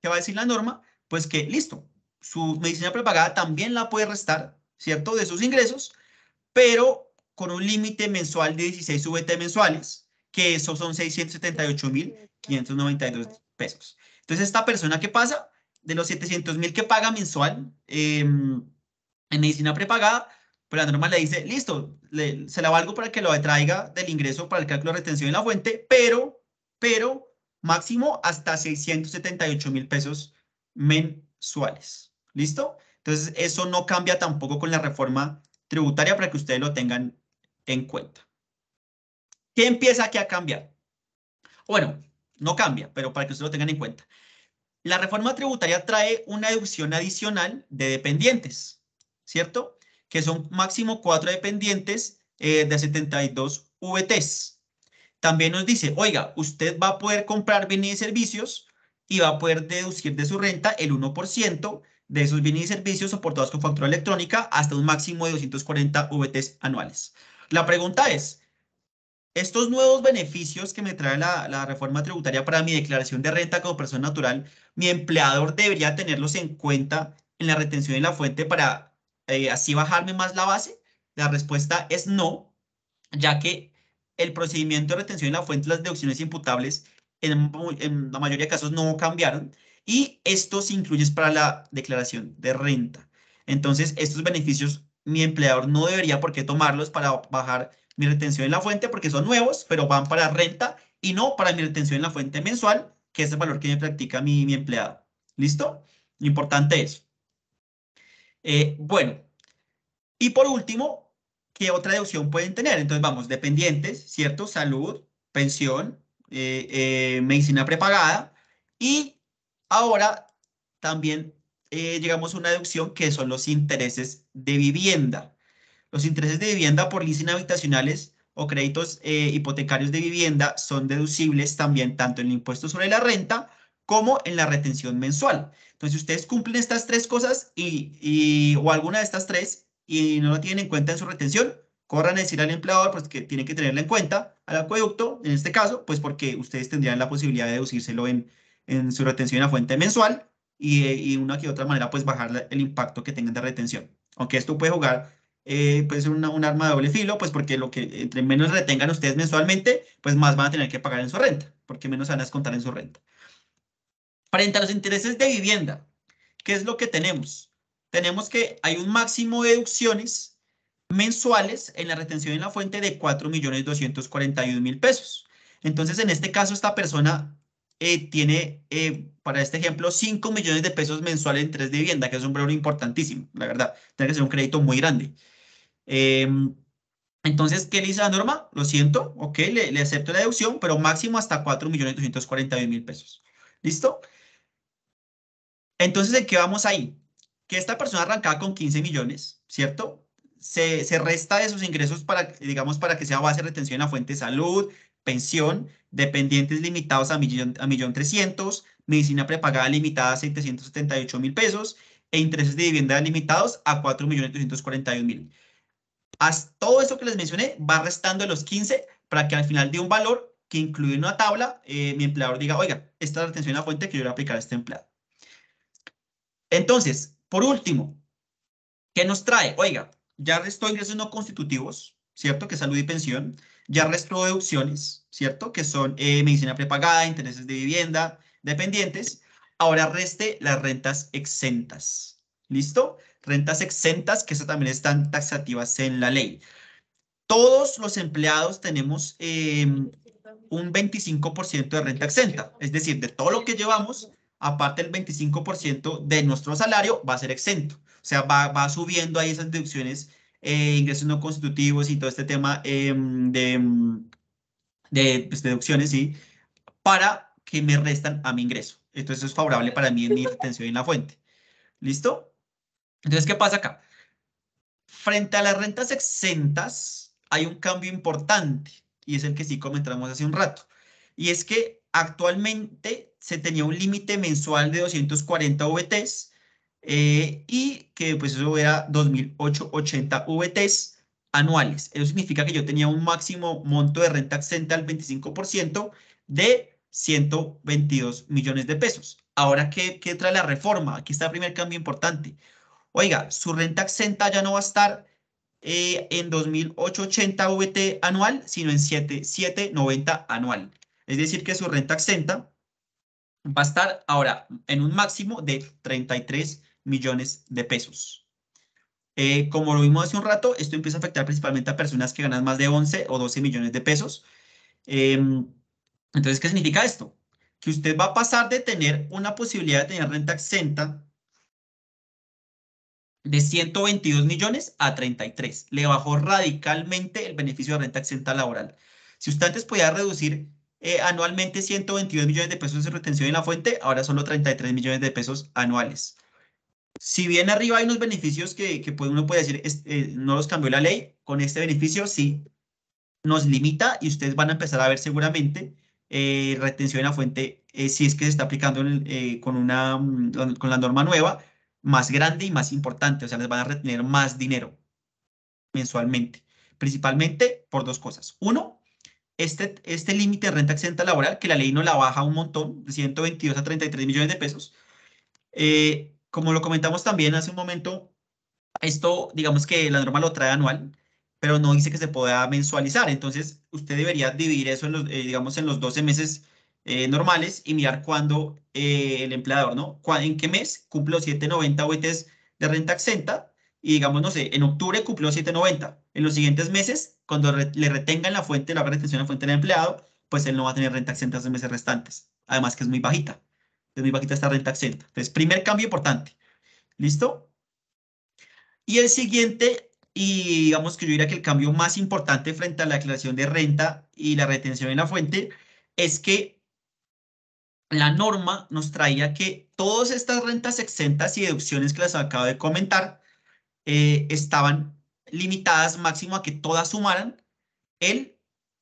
¿qué va a decir la norma? Pues que, listo, su medicina prepagada también la puede restar, ¿cierto? De sus ingresos, pero con un límite mensual de 16 VT mensuales, que esos son 678.592 pesos. Entonces, esta persona, ¿qué pasa? De los 700.000 que paga mensual en medicina prepagada, pues la norma le dice, listo, se la valgo para que lo traiga del ingreso para el cálculo de retención en la fuente, pero máximo hasta 678.000 pesos mensuales. ¿Listo? Entonces, eso no cambia tampoco con la reforma tributaria para que ustedes lo tengan en cuenta. ¿Qué empieza aquí a cambiar? Bueno, no cambia, pero para que ustedes lo tengan en cuenta. La reforma tributaria trae una deducción adicional de dependientes, ¿cierto? Que son máximo 4 dependientes de 72 VTs. También nos dice, oiga, usted va a poder comprar bienes y servicios y va a poder deducir de su renta el 1% de esos bienes y servicios soportados con factura electrónica hasta un máximo de 240 VTs anuales. La pregunta es, estos nuevos beneficios que me trae la reforma tributaria para mi declaración de renta como persona natural, ¿mi empleador debería tenerlos en cuenta en la retención de la fuente para así bajarme más la base? La respuesta es no, ya que el procedimiento de retención de la fuente, las deducciones imputables, en la mayoría de casos no cambiaron y esto se incluye para la declaración de renta. Entonces, estos beneficios mi empleador no debería por qué tomarlos para bajar mi retención en la fuente porque son nuevos, pero van para renta y no para mi retención en la fuente mensual, que es el valor que me practica mi empleado. ¿Listo? Importante eso. Bueno, y por último, ¿qué otra deducción pueden tener? Entonces vamos, dependientes, ¿cierto? Salud, pensión, medicina prepagada y ahora también llegamos a una deducción que son los intereses de vivienda. Los intereses de vivienda por leasing habitacionales o créditos hipotecarios de vivienda son deducibles también tanto en el impuesto sobre la renta como en la retención mensual. Entonces, si ustedes cumplen estas tres cosas o alguna de estas tres y no lo tienen en cuenta en su retención, corran a decir al empleador pues, que tienen que tenerla en cuenta, al acueducto, en este caso, pues porque ustedes tendrían la posibilidad de deducírselo en su retención a fuente mensual y una que otra manera pues bajar el impacto que tengan de retención. Aunque esto puede jugar puede ser un arma de doble filo, pues porque entre menos retengan ustedes mensualmente, pues más van a tener que pagar en su renta, porque menos van a descontar en su renta. Frente a los intereses de vivienda, ¿qué es lo que tenemos? Tenemos que hay un máximo de deducciones mensuales en la retención en la fuente de 4.241.000 pesos. Entonces, en este caso, esta persona tiene, para este ejemplo, 5 millones de pesos mensuales en interés de vivienda, que es un valor importantísimo, la verdad. Tiene que ser un crédito muy grande. Entonces, ¿qué le dice la norma? Lo siento, ok, le acepto la deducción, pero máximo hasta 4.241.000 pesos. ¿Listo? Entonces, ¿en qué vamos ahí? Que esta persona arrancaba con 15 millones, ¿cierto? Se resta de sus ingresos para, digamos, para que sea base de retención en la fuente de salud, pensión, dependientes limitados a 1.300.000, medicina prepagada limitada a 778.000 pesos e intereses de vivienda limitados a 4.241.000. Todo eso que les mencioné va restando de los 15 para que al final de un valor que incluye una tabla, mi empleador diga, oiga, esta es la retención en la fuente que yo voy a aplicar a este empleado. Entonces, por último, ¿qué nos trae? Oiga, ya restó ingresos no constitutivos, ¿cierto? Que es salud y pensión. Ya restó deducciones, ¿cierto? Que son medicina prepagada, intereses de vivienda, dependientes. Ahora reste las rentas exentas. ¿Listo? Rentas exentas, que eso también están taxativas en la ley. Todos los empleados tenemos un 25% de renta exenta. Es decir, de todo lo que llevamos, aparte el 25% de nuestro salario va a ser exento. O sea, va subiendo ahí esas deducciones, ingresos no constitutivos y todo este tema de deducciones, ¿sí? Para que me restan a mi ingreso. Entonces, eso es favorable para mí en mi retención en la fuente. ¿Listo? Entonces, ¿qué pasa acá? Frente a las rentas exentas, hay un cambio importante y es el que sí comentamos hace un rato. Y es que actualmente se tenía un límite mensual de 240 VTs y que pues eso era 2.880 VTs anuales. Eso significa que yo tenía un máximo monto de renta exenta al 25% de 122 millones de pesos. Ahora, ¿qué trae la reforma? Aquí está el primer cambio importante. Oiga, su renta exenta ya no va a estar en 2.880 VT anual, sino en 7.790 anual. Es decir, que su renta exenta va a estar ahora en un máximo de 33 millones de pesos. Como lo vimos hace un rato, esto empieza a afectar principalmente a personas que ganan más de 11 o 12 millones de pesos. Entonces, ¿qué significa esto? Que usted va a pasar de tener una posibilidad de tener renta exenta de 122 millones a 33. Le bajó radicalmente el beneficio de renta exenta laboral. Si usted antes podía reducir anualmente 122 millones de pesos de retención en la fuente, ahora solo 33 millones de pesos anuales. Si bien arriba hay unos beneficios que uno puede decir no los cambió la ley, con este beneficio sí nos limita y ustedes van a empezar a ver seguramente retención en la fuente si es que se está aplicando con la norma nueva, más grande y más importante, o sea, les van a retener más dinero mensualmente, principalmente por dos cosas. Uno, este límite de renta exenta laboral, que la ley no la baja un montón, de 122 a 33 millones de pesos. Como lo comentamos también hace un momento, esto, digamos que la norma lo trae anual, pero no dice que se pueda mensualizar. Entonces, usted debería dividir eso digamos, en los 12 meses normales y mirar cuándo el empleador, ¿no? ¿En qué mes cumple los 790 OETs de renta exenta? Y digamos, no sé, en octubre cumplió 790. En los siguientes meses, cuando le retenga en la fuente, la retención en la fuente del empleado, pues él no va a tener renta exenta esos meses restantes. Además que es muy bajita. Es muy bajita esta renta exenta. Entonces, primer cambio importante. ¿Listo? Y el siguiente, y digamos que yo diría que el cambio más importante frente a la declaración de renta y la retención en la fuente, es que la norma nos traía que todas estas rentas exentas y deducciones que les acabo de comentar estaban limitadas máximo a que todas sumaran el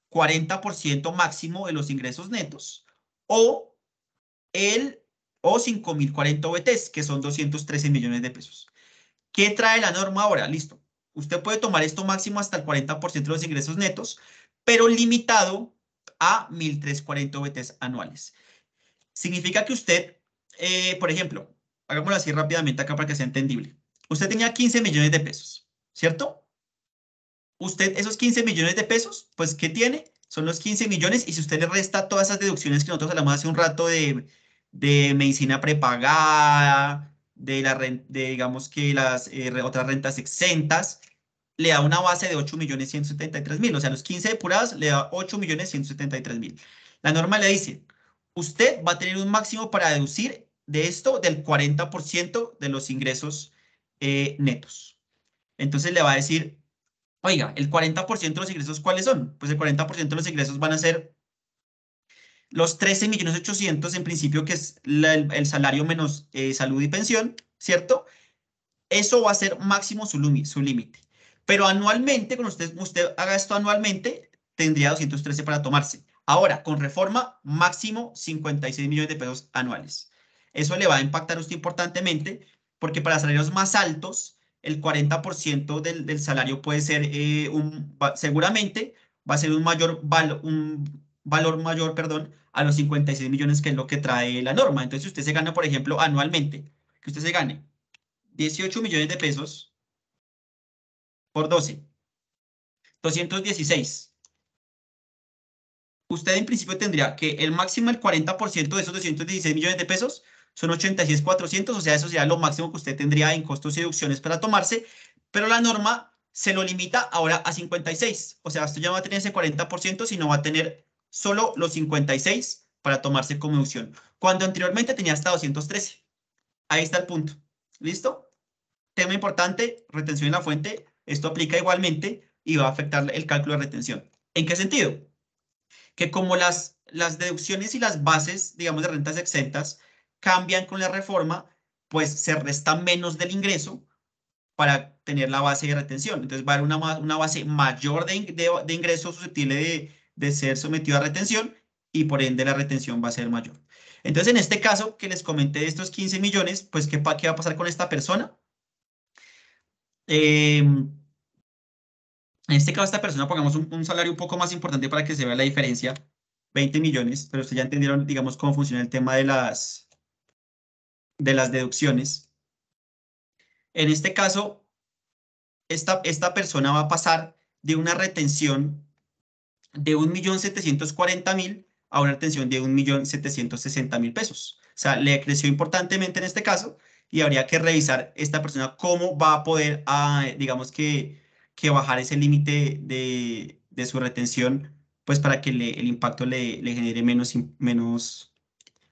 40% máximo de los ingresos netos o 5.040 OBTs, que son 213 millones de pesos. ¿Qué trae la norma ahora? Listo. Usted puede tomar esto máximo hasta el 40% de los ingresos netos, pero limitado a 1.340 OBTs anuales. Significa que usted, por ejemplo, hagámoslo así rápidamente acá para que sea entendible. Usted tenía 15 millones de pesos, ¿cierto? Usted, esos 15 millones de pesos, pues, ¿qué tiene? Son los 15 millones y si usted le resta todas esas deducciones que nosotros hablamos hace un rato de medicina prepagada, digamos que las otras rentas exentas, le da una base de 8.173.000. O sea, los 15 depurados le da 8.173.000. La norma le dice, usted va a tener un máximo para deducir de esto del 40% de los ingresos netos. Entonces le va a decir, oiga, el 40% de los ingresos, ¿cuáles son? Pues el 40% de los ingresos van a ser los 13.800.000 en principio, que es el salario menos salud y pensión, ¿cierto? Eso va a ser máximo su límite. Pero anualmente, cuando usted haga esto anualmente, tendría 213 para tomarse. Ahora, con reforma, máximo 56 millones de pesos anuales. Eso le va a impactar a usted importantemente, porque para salarios más altos, el 40% del salario puede ser, seguramente, va a ser un valor mayor, perdón, a los 56 millones, que es lo que trae la norma. Entonces, si usted se gana, por ejemplo, anualmente, que usted se gane 18 millones de pesos por 12, 216. Usted en principio tendría que el máximo, el 40% de esos 216 millones de pesos son 86.400, o sea, eso sería lo máximo que usted tendría en costos y deducciones para tomarse, pero la norma se lo limita ahora a 56, o sea, usted ya no va a tener ese 40%, sino va a tener solo los 56 para tomarse como deducción, cuando anteriormente tenía hasta 213. Ahí está el punto. ¿Listo? Tema importante, retención en la fuente. Esto aplica igualmente y va a afectar el cálculo de retención. ¿En qué sentido? Que como las deducciones y las bases, digamos, de rentas exentas cambian con la reforma, pues se resta menos del ingreso para tener la base de retención. Entonces va a haber una base mayor de ingreso susceptible de ser sometido a retención y por ende la retención va a ser mayor. Entonces, en este caso que les comenté de estos 15 millones, pues ¿qué va a pasar con esta persona? En este caso, esta persona, pongamos un salario un poco más importante para que se vea la diferencia, 20 millones, pero ustedes ya entendieron, digamos, cómo funciona el tema de las deducciones. En este caso, esta persona va a pasar de una retención de 1.740.000 a una retención de 1.760.000 pesos. O sea, le creció importantemente en este caso y habría que revisar esta persona cómo va a poder, digamos que bajar ese límite de su retención, pues para que el impacto le genere menos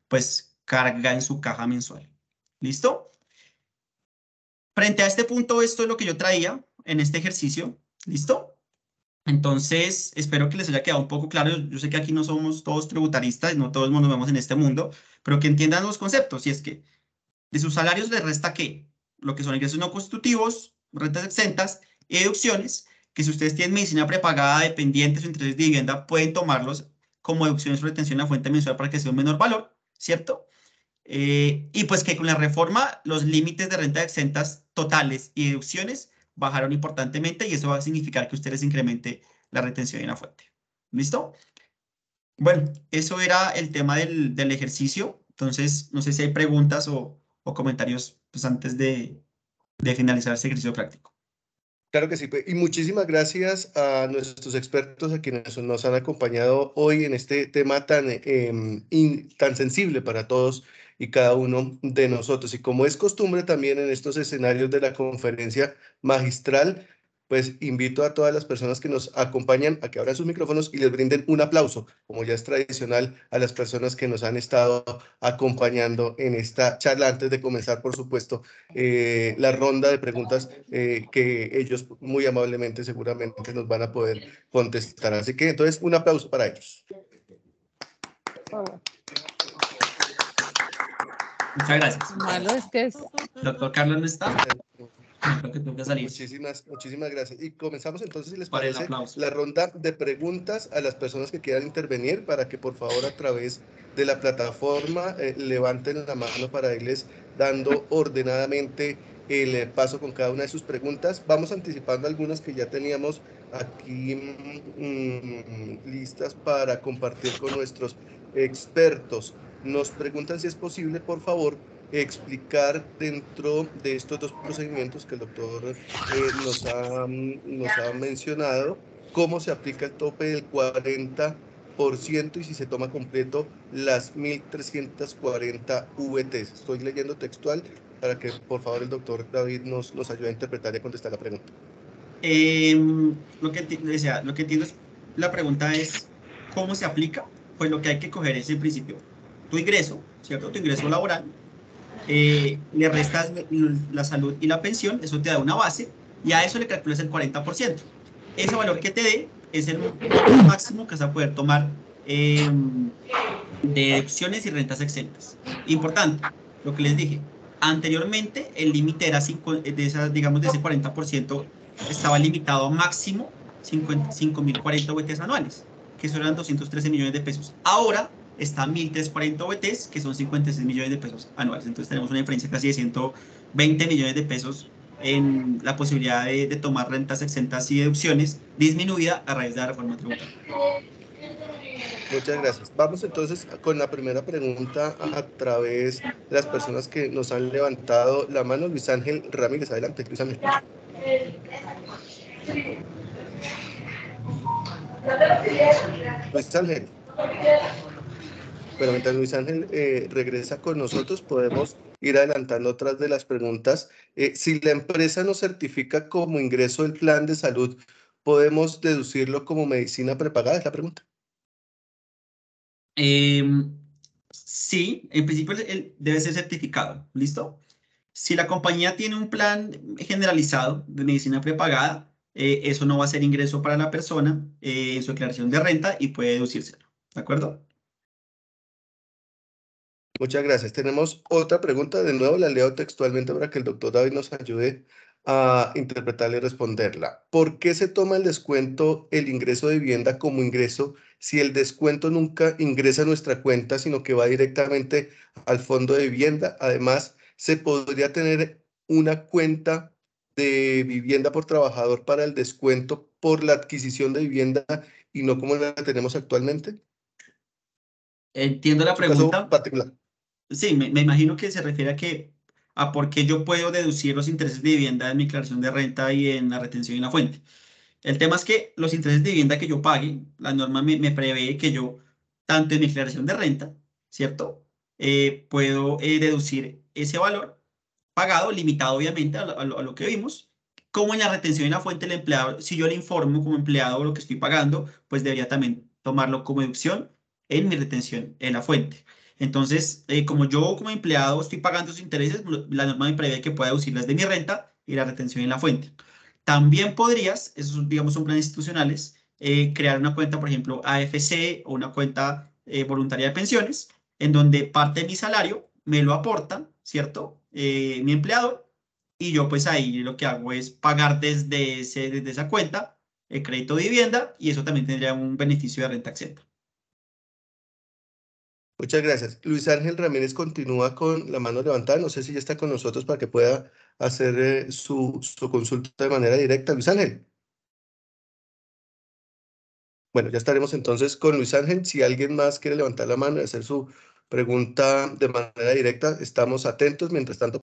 pues carga en su caja mensual. ¿Listo? Frente a este punto, esto es lo que yo traía en este ejercicio. ¿Listo? Entonces, espero que les haya quedado un poco claro. Yo sé que aquí no somos todos tributaristas, no todos nos vemos en este mundo, pero que entiendan los conceptos. Y es que de sus salarios les resta ¿qué? Lo que son ingresos no constitutivos, rentas exentas y deducciones, que si ustedes tienen medicina prepagada, dependientes o intereses de vivienda, pueden tomarlos como deducciones por retención en la fuente mensual para que sea un menor valor, ¿cierto? Y pues que con la reforma los límites de renta exentas totales y deducciones bajaron importantemente y eso va a significar que ustedes incremente la retención en la fuente. ¿Listo? Bueno, eso era el tema del ejercicio. Entonces, no sé si hay preguntas o comentarios pues, antes de finalizar este ejercicio práctico. Claro que sí, y muchísimas gracias a nuestros expertos, a quienes nos han acompañado hoy en este tema tan sensible para todos y cada uno de nosotros. Y como es costumbre también en estos escenarios de la conferencia magistral, pues invito a todas las personas que nos acompañan a que abran sus micrófonos y les brinden un aplauso, como ya es tradicional, a las personas que nos han estado acompañando en esta charla. Antes de comenzar, por supuesto, la ronda de preguntas que ellos muy amablemente seguramente nos van a poder contestar. Así que entonces un aplauso para ellos. Muchas gracias. Malo es que es... Doctor Carlos no está. Creo que tengo que salir. Muchísimas gracias. Y comenzamos entonces, si les Para el parece, aplauso. la ronda de preguntas a las personas que quieran intervenir para que por favor a través de la plataforma levanten la mano para irles dando ordenadamente el paso con cada una de sus preguntas. Vamos anticipando algunas que ya teníamos aquí listas para compartir con nuestros expertos. Nos preguntan si es posible, por favor, explicar dentro de estos dos procedimientos que el doctor nos ha mencionado, cómo se aplica el tope del 40% y si se toma completo las 1.340 VTs. Estoy leyendo textual para que por favor el doctor David nos ayude a interpretar y a contestar la pregunta. Lo que entiendo es, la pregunta es, ¿cómo se aplica? Pues lo que hay que coger es el principio. Tu ingreso, ¿cierto? Tu ingreso laboral. Le restas la salud y la pensión, eso te da una base, y a eso le calculas el 40%. Ese valor que te dé es el máximo que vas a poder tomar de deducciones y rentas exentas. Importante, lo que les dije, anteriormente el límite era digamos de ese 40%, estaba limitado a máximo 5.040 VTs anuales, que eso eran 213 millones de pesos. Ahora está 1.340 VTs, que son 56 millones de pesos anuales. Entonces tenemos una diferencia casi de 120 millones de pesos en la posibilidad de tomar rentas exentas y deducciones disminuida a raíz de la reforma tributaria. Muchas gracias. Vamos entonces con la primera pregunta a través de las personas que nos han levantado la mano. Luis Ángel Ramírez, adelante, Luis Ángel. Luis Ángel. Bueno, mientras Luis Ángel regresa con nosotros, podemos ir adelantando otras de las preguntas. Si la empresa nos certifica como ingreso del plan de salud, ¿podemos deducirlo como medicina prepagada? Es la pregunta. Sí, en principio debe ser certificado, ¿listo? Si la compañía tiene un plan generalizado de medicina prepagada, eso no va a ser ingreso para la persona en su declaración de renta y puede deducírselo, ¿de acuerdo? Muchas gracias. Tenemos otra pregunta, de nuevo la leo textualmente para que el doctor David nos ayude a interpretarla y responderla. ¿Por qué se toma el descuento, el ingreso de vivienda como ingreso, si el descuento nunca ingresa a nuestra cuenta, sino que va directamente al fondo de vivienda? Además, ¿se podría tener una cuenta de vivienda por trabajador para el descuento por la adquisición de vivienda y no como la tenemos actualmente? Entiendo la Es un caso pregunta. particular. Sí, me imagino que se refiere a por qué yo puedo deducir los intereses de vivienda en mi declaración de renta y en la retención y la fuente. El tema es que los intereses de vivienda que yo pague, la norma me prevé que yo, tanto en mi declaración de renta, ¿cierto? Puedo deducir ese valor pagado, limitado obviamente a lo que vimos, como en la retención y la fuente del empleado, si yo le informo como empleado lo que estoy pagando, pues debería también tomarlo como deducción en mi retención en la fuente. Entonces, como yo como empleado estoy pagando esos intereses, la norma me prevé que pueda deducirlas de mi renta y la retención en la fuente. También podrías, esos digamos son planes institucionales, crear una cuenta, por ejemplo, AFC o una cuenta voluntaria de pensiones, en donde parte de mi salario me lo aportan, ¿cierto? Mi empleador, y yo pues ahí lo que hago es pagar desde esa cuenta el crédito de vivienda y eso también tendría un beneficio de renta exenta. Muchas gracias. Luis Ángel Ramírez continúa con la mano levantada. No sé si ya está con nosotros para que pueda hacer su consulta de manera directa. Luis Ángel. Bueno, ya estaremos entonces con Luis Ángel. Si alguien más quiere levantar la mano y hacer su pregunta de manera directa, estamos atentos. Mientras tanto,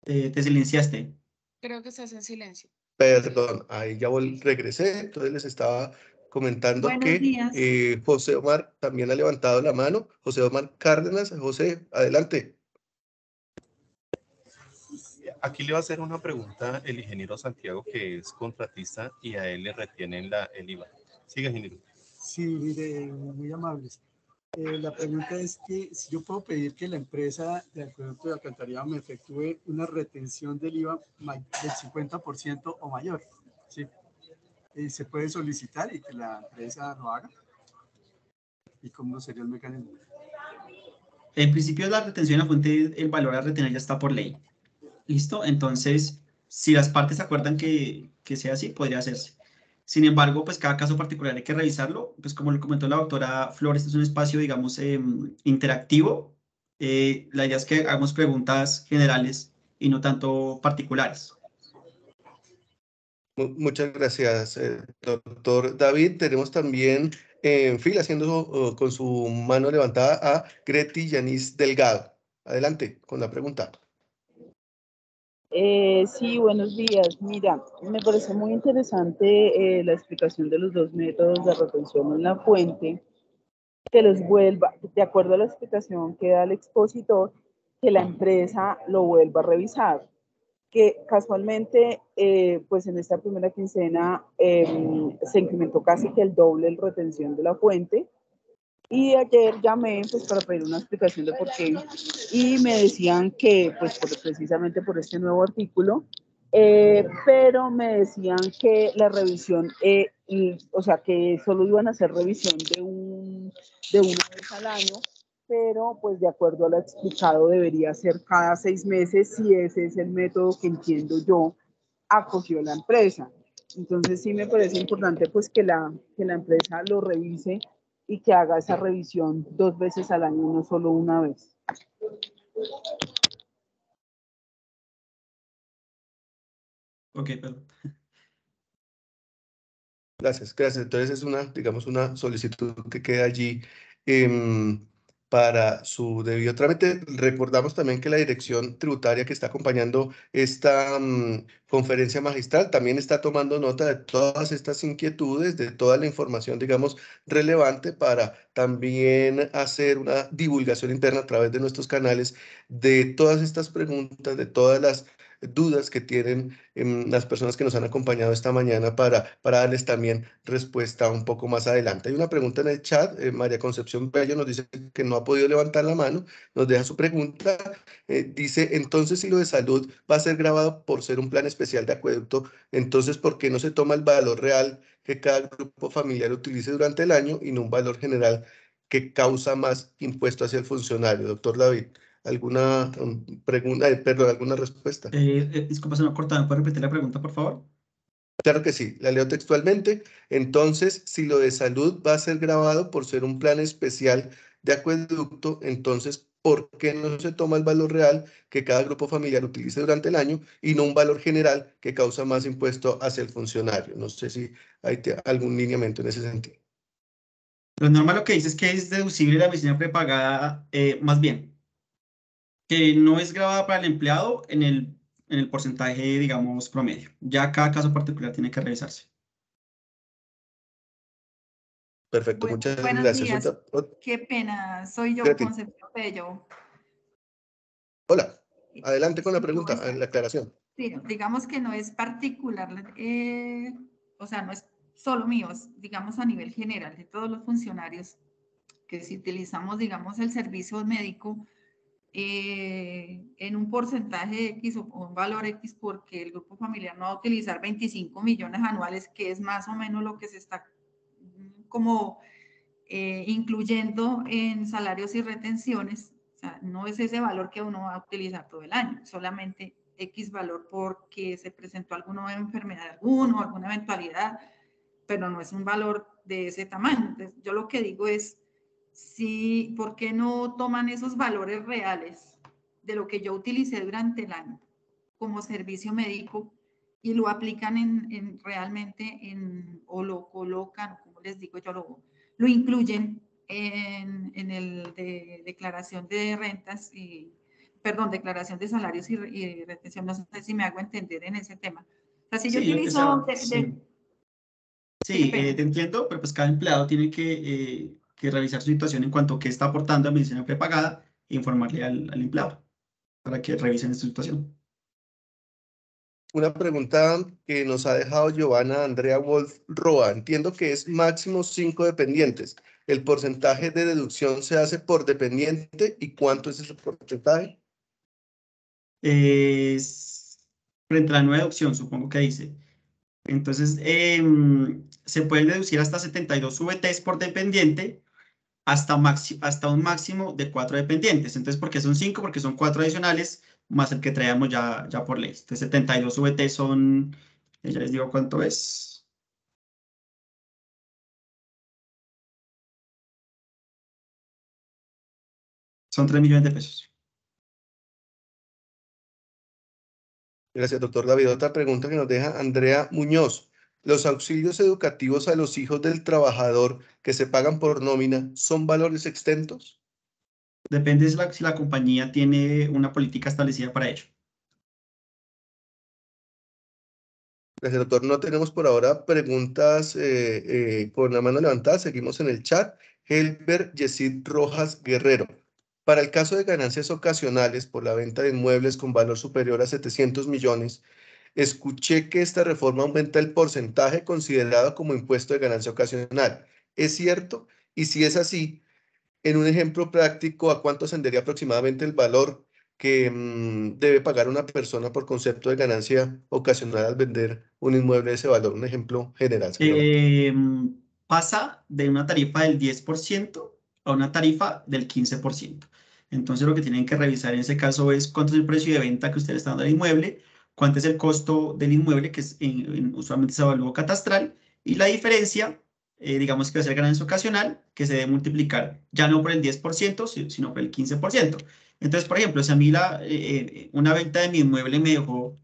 Te silenciaste. Creo que estás en silencio. perdón, ahí ya regresé. Entonces les estaba comentando Buenos que días. José Omar también ha levantado la mano. José Omar Cárdenas. José, adelante. Aquí le va a hacer una pregunta el ingeniero Santiago, que es contratista, y a él le retienen el IVA. Siga, ingeniero. Sí, mire, muy amables. La pregunta es que si yo puedo pedir que la empresa de acueducto de alcantarillado me efectúe una retención del IVA del 50% o mayor, ¿sí? ¿Se puede solicitar y que la empresa lo haga? ¿Y cómo sería el mecanismo? En principio, la retención en la fuente, el valor a retener ya está por ley. ¿Listo? Entonces, si las partes acuerdan que sea así, podría hacerse. Sin embargo, pues cada caso particular hay que revisarlo. Pues como lo comentó la doctora Flores, es un espacio, digamos, interactivo. La idea es que hagamos preguntas generales y no tanto particulares. Muchas gracias, doctor David. Tenemos también en fila, haciendo con su mano levantada, a Greti Yanis Delgado. Adelante con la pregunta. Sí, buenos días. Mira, me parece muy interesante la explicación de los dos métodos de retención en la fuente, que los vuelva, de acuerdo a la explicación que da el expositor, que la empresa lo vuelva a revisar. Que casualmente, pues en esta primera quincena se incrementó casi que el doble la retención de la fuente. Y ayer llamé pues para pedir una explicación de por qué y me decían que pues precisamente por este nuevo artículo, pero me decían que la revisión, o sea que solo iban a hacer revisión de una vez al año, pero pues de acuerdo a lo explicado debería ser cada 6 meses si ese es el método que entiendo yo acogió la empresa. Entonces sí me parece importante pues que la empresa lo revise y que haga esa revisión 2 veces al año, no solo una vez. Ok, perdón. Gracias, gracias. Entonces es una, digamos, una solicitud que queda allí para su debido trámite. Recordamos también que la dirección tributaria que está acompañando esta conferencia magistral también está tomando nota de todas estas inquietudes, de toda la información, digamos, relevante para también hacer una divulgación interna a través de nuestros canales de todas estas preguntas, de todas las dudas que tienen las personas que nos han acompañado esta mañana para darles también respuesta un poco más adelante. Hay una pregunta en el chat. María Concepción Bello nos dice que no ha podido levantar la mano, nos deja su pregunta. Dice, entonces si lo de salud va a ser grabado por ser un plan especial de acueducto, entonces ¿por qué no se toma el valor real que cada grupo familiar utilice durante el año y no un valor general que causa más impuesto hacia el funcionario? Doctor David, ¿alguna pregunta, perdón, alguna respuesta? Disculpa, se me ha cortado. ¿Me puede repetir la pregunta, por favor? Claro que sí, la leo textualmente. Entonces, si lo de salud va a ser grabado por ser un plan especial de acueducto, entonces, ¿por qué no se toma el valor real que cada grupo familiar utilice durante el año y no un valor general que causa más impuesto hacia el funcionario? No sé si hay algún lineamiento en ese sentido. Lo normal lo que dice es que es deducible la medicina prepagada, más bien, que no es grabada para el empleado en el porcentaje, digamos, promedio. Ya cada caso particular tiene que revisarse. Perfecto, muchas Buenos gracias. días. Qué pena, soy yo, Greti. Concepción Bello. Hola, adelante con la pregunta, Sí, la aclaración. Sí, digamos que no es particular, o sea, no es solo mío, es, digamos a nivel general de todos los funcionarios que si utilizamos, digamos, el servicio médico en un porcentaje X o un valor X porque el grupo familiar no va a utilizar 25 millones anuales, que es más o menos lo que se está como incluyendo en salarios y retenciones. O sea, no es ese valor que uno va a utilizar todo el año, solamente X valor porque se presentó alguna enfermedad, alguna eventualidad, pero no es un valor de ese tamaño. Entonces, yo lo que digo es, sí, ¿por qué no toman esos valores reales de lo que yo utilicé durante el año como servicio médico y lo aplican realmente o lo colocan, como les digo yo, lo incluyen en el de declaración de rentas y, perdón, declaración de salarios y retención? No sé si me hago entender en ese tema. O sea, si yo utilizo... Sí, te entiendo, pero pues cada empleado tiene que revisar su situación en cuanto a qué está aportando a medicina prepagada e informarle al empleado para que revisen su situación. Una pregunta que nos ha dejado Giovanna Andrea Wolf Roa. Entiendo que es máximo 5 dependientes. ¿El porcentaje de deducción se hace por dependiente y cuánto es ese porcentaje? Frente a la nueva deducción, supongo que dice. Entonces, se pueden deducir hasta 72 VTs por dependiente, hasta un máximo de 4 dependientes. Entonces, ¿por qué son 5? Porque son 4 adicionales, más el que traíamos ya por ley. Entonces, 72 VT son, ya les digo cuánto es. Son 3 millones de pesos. Gracias, doctor David. Otra pregunta que nos deja Andrea Muñoz. ¿Los auxilios educativos a los hijos del trabajador que se pagan por nómina son valores exentos? Depende si la compañía tiene una política establecida para ello. Gracias, doctor. No tenemos por ahora preguntas con la mano levantada. Seguimos en el chat. Helber Yesid Rojas Guerrero. Para el caso de ganancias ocasionales por la venta de inmuebles con valor superior a 700 millones, escuché que esta reforma aumenta el porcentaje considerado como impuesto de ganancia ocasional. ¿Es cierto? Y si es así, en un ejemplo práctico, ¿a cuánto ascendería aproximadamente el valor que debe pagar una persona por concepto de ganancia ocasional al vender un inmueble de ese valor? Un ejemplo general, seguramente. Pasa de una tarifa del 10% a una tarifa del 15%. Entonces, lo que tienen que revisar en ese caso es cuánto es el precio de venta que ustedes están dando al inmueble, cuánto es el costo del inmueble, que usualmente se evalúa catastral, y la diferencia, digamos que va a ser ganancia ocasional, que se debe multiplicar ya no por el 10%, sino por el 15%. Entonces, por ejemplo, si a mí una venta de mi inmueble me dejó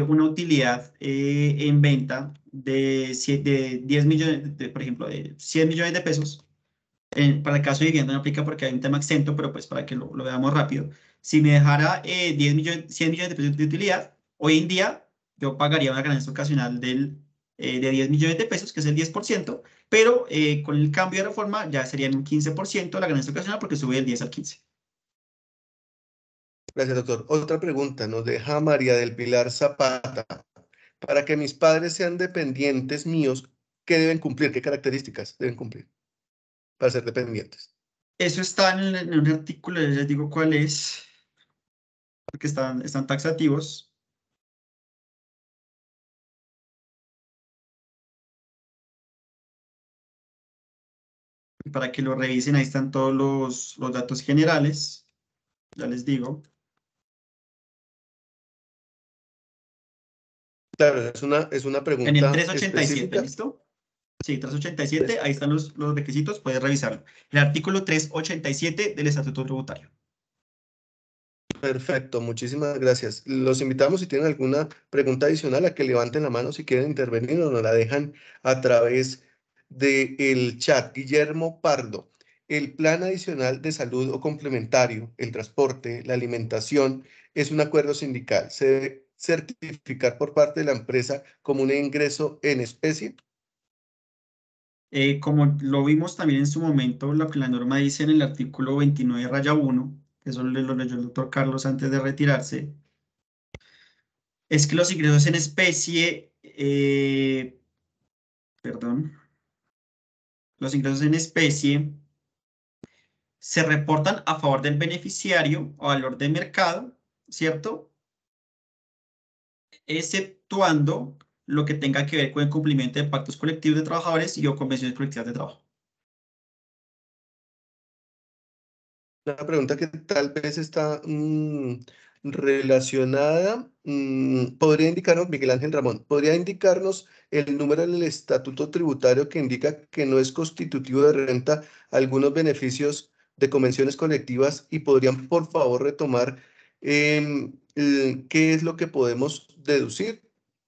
una utilidad en venta de 10 millones, por ejemplo, de 100 millones de pesos. Para el caso de vivienda no aplica porque hay un tema exento, pero pues para que lo veamos rápido. Si me dejara 100 millones de pesos de utilidad, hoy en día yo pagaría una ganancia ocasional de 10 millones de pesos, que es el 10%, pero con el cambio de reforma ya serían un 15% la ganancia ocasional porque sube del 10 al 15. Gracias, doctor. Otra pregunta nos deja María del Pilar Zapata. Para que mis padres sean dependientes míos, ¿qué deben cumplir? ¿Qué características deben cumplir para ser dependientes? Eso está en un artículo, les digo cuál es, porque están taxativos. Y para que lo revisen, ahí están todos los datos generales. Ya les digo. Claro, es una pregunta en el 387, específica. ¿listo? Sí, 387, ahí están los requisitos, puedes revisarlo. El artículo 387 del Estatuto Tributario. Perfecto, muchísimas gracias. Los invitamos, si tienen alguna pregunta adicional, a que levanten la mano si quieren intervenir o nos la dejan a través del chat. Guillermo Pardo, el plan adicional de salud o complementario, el transporte, la alimentación, es un acuerdo sindical. ¿Se debe certificar por parte de la empresa como un ingreso en especie? Como lo vimos también en su momento, lo que la norma dice en el artículo 29-1, que eso lo leyó el doctor Carlos antes de retirarse, es que los ingresos en especie, los ingresos en especie se reportan a favor del beneficiario o valor de mercado, ¿cierto? Exceptuando lo que tenga que ver con el cumplimiento de pactos colectivos de trabajadores y o convenciones colectivas de trabajo. Una pregunta que tal vez está relacionada, podría indicarnos, Miguel Ángel Ramón, podría indicarnos el número del estatuto tributario que indica que no es constitutivo de renta algunos beneficios de convenciones colectivas, y podrían por favor retomar qué es lo que podemos deducir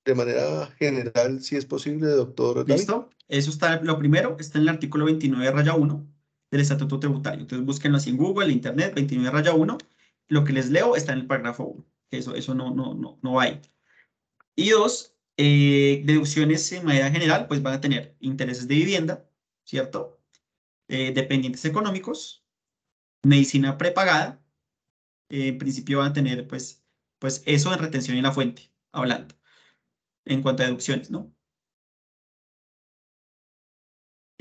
de manera general, si es posible, doctor David. ¿Listo? Eso está, lo primero, está en el artículo 29-1 del Estatuto Tributario. Entonces búsquenlo así en Google, en Internet, 29-1. Lo que les leo está en el párrafo 1. Eso no hay. Y dos, deducciones en manera general, pues van a tener intereses de vivienda, ¿cierto? Dependientes económicos, medicina prepagada. En principio van a tener, pues eso en retención en la fuente, hablando, en cuanto a deducciones, ¿no?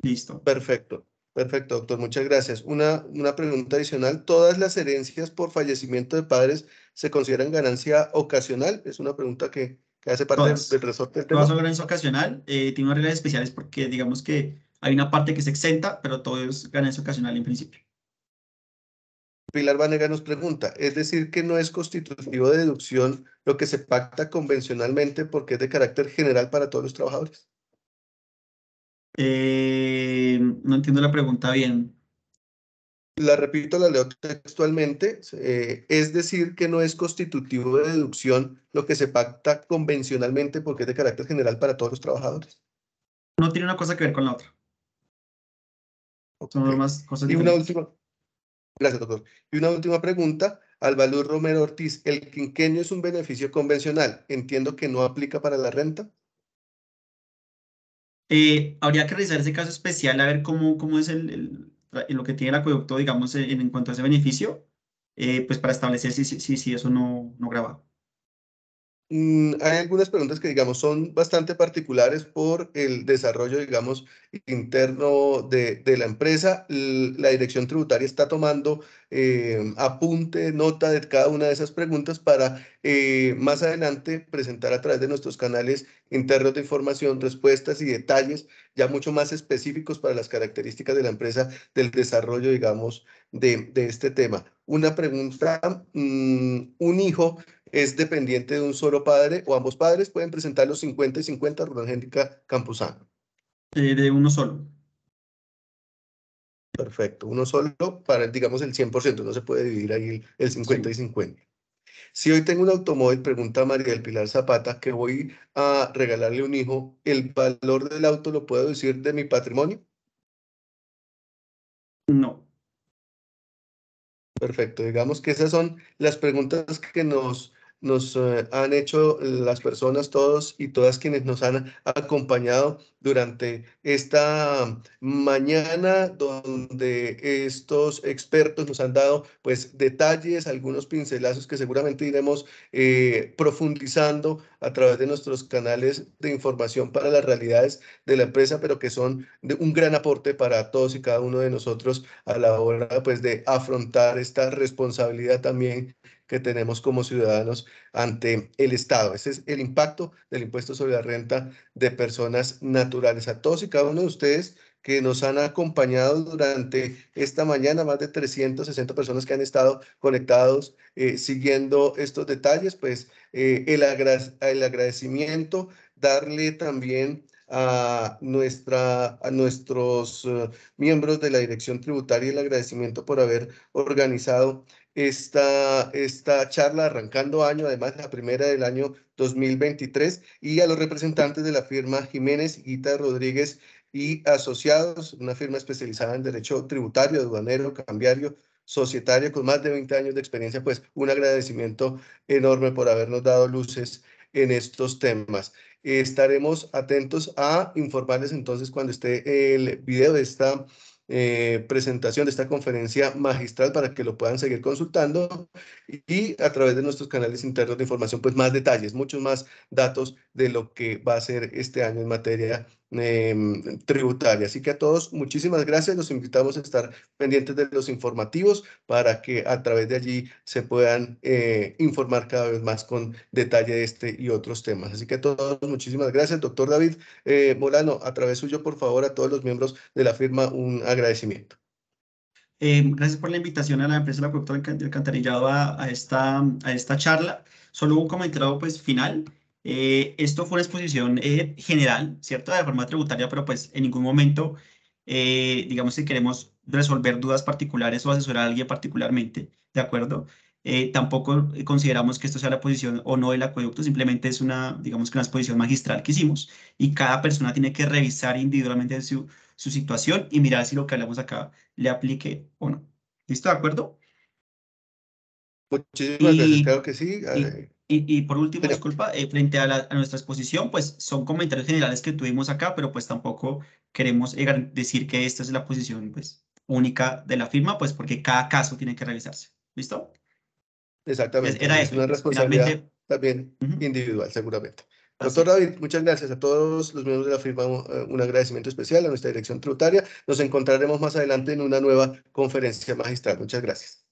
Listo. Perfecto, perfecto, doctor. Muchas gracias. Una pregunta adicional. ¿Todas las herencias por fallecimiento de padres se consideran ganancia ocasional? Es una pregunta que hace parte del resorte del tema. Todas son ganancia ocasional. Tiene unas reglas especiales porque digamos que hay una parte que es exenta, pero todo es ganancia ocasional en principio. Pilar Vanega nos pregunta, es decir, que no es constitutivo de deducción lo que se pacta convencionalmente porque es de carácter general para todos los trabajadores. No entiendo la pregunta bien. La repito, la leo textualmente. Es decir, que no es constitutivo de deducción lo que se pacta convencionalmente porque es de carácter general para todos los trabajadores. No tiene una cosa que ver con la otra. Son más cosas Y diferentes. Gracias, doctor. Y una última pregunta. Albaluz Romero Ortiz, ¿el quinquenio es un beneficio convencional? Entiendo que no aplica para la renta. Habría que revisar ese caso especial a ver cómo es lo que tiene el acueducto, digamos, en cuanto a ese beneficio, pues para establecer si eso no grava. Hay algunas preguntas que, digamos, son bastante particulares por el desarrollo, digamos, interno de la empresa. La dirección tributaria está tomando apunte, nota de cada una de esas preguntas para más adelante presentar a través de nuestros canales internos de información respuestas y detalles ya mucho más específicos para las características de la empresa, del desarrollo, digamos, de este tema. Una pregunta, un hijo es dependiente de un solo padre o ambos padres, pueden presentar los 50 y 50, Roland Angélica Campuzano. De uno solo. Perfecto, uno solo para, digamos, el 100%, no se puede dividir ahí el 50 y 50. Si hoy tengo un automóvil, pregunta María del Pilar Zapata, que voy a regalarle un hijo, ¿el valor del auto lo puedo decir de mi patrimonio? No. Perfecto, digamos que esas son las preguntas que nos han hecho las personas, todos y todas quienes nos han acompañado durante esta mañana, donde estos expertos nos han dado pues detalles, algunos pincelazos que seguramente iremos profundizando a través de nuestros canales de información para las realidades de la empresa, pero que son de un gran aporte para todos y cada uno de nosotros a la hora pues de afrontar esta responsabilidad también que tenemos como ciudadanos ante el Estado. Ese es el impacto del impuesto sobre la renta de personas naturales. A todos y cada uno de ustedes que nos han acompañado durante esta mañana, más de 360 personas que han estado conectados siguiendo estos detalles, pues el agradecimiento, darle también a nuestros miembros de la Dirección Tributaria el agradecimiento por haber organizado esta charla arrancando año, además la primera del año 2023, y a los representantes de la firma Jiménez, Guita Rodríguez y Asociados, una firma especializada en derecho tributario, aduanero, cambiario, societario, con más de 20 años de experiencia, pues un agradecimiento enorme por habernos dado luces en estos temas. Estaremos atentos a informarles entonces cuando esté el video de esta presentación, de esta conferencia magistral, para que lo puedan seguir consultando y a través de nuestros canales internos de información, pues más detalles, muchos más datos de lo que va a ser este año en materia tributaria. Así que a todos, muchísimas gracias. Los invitamos a estar pendientes de los informativos para que a través de allí se puedan informar cada vez más con detalle de este y otros temas. Así que a todos, muchísimas gracias. Doctor David Molano, a través suyo, por favor, a todos los miembros de la firma, un agradecimiento. Gracias por la invitación a la empresa del acueducto del alcantarillado a esta charla. Solo un comentario pues final. Esto fue una exposición general, ¿cierto? De forma tributaria, pero pues en ningún momento, digamos que queremos resolver dudas particulares o asesorar a alguien particularmente, ¿de acuerdo? Tampoco consideramos que esto sea la posición o no del acueducto, simplemente es digamos que una exposición magistral que hicimos y cada persona tiene que revisar individualmente su situación y mirar si lo que hablamos acá le aplique o no. ¿Listo? ¿De acuerdo? Muchísimas gracias, claro que sí. Y por último, Señor. disculpa, frente a nuestra exposición, pues son comentarios generales que tuvimos acá, pero pues tampoco queremos decir que esta es la posición pues única de la firma, pues porque cada caso tiene que revisarse. ¿Listo? Exactamente, Era es eso. una Pues, responsabilidad finalmente, también individual, seguramente. así Doctor es. David, muchas gracias a todos los miembros de la firma, un agradecimiento especial a nuestra dirección tributaria. Nos encontraremos más adelante en una nueva conferencia magistral. Muchas gracias.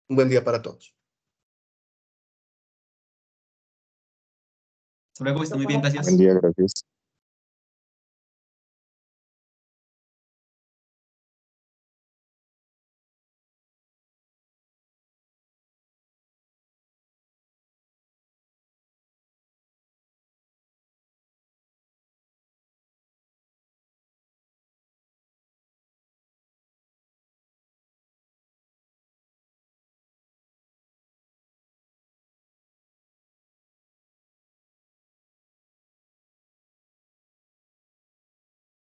Un buen día para todos. Hasta luego, que estén muy bien, gracias. Buen día, gracias.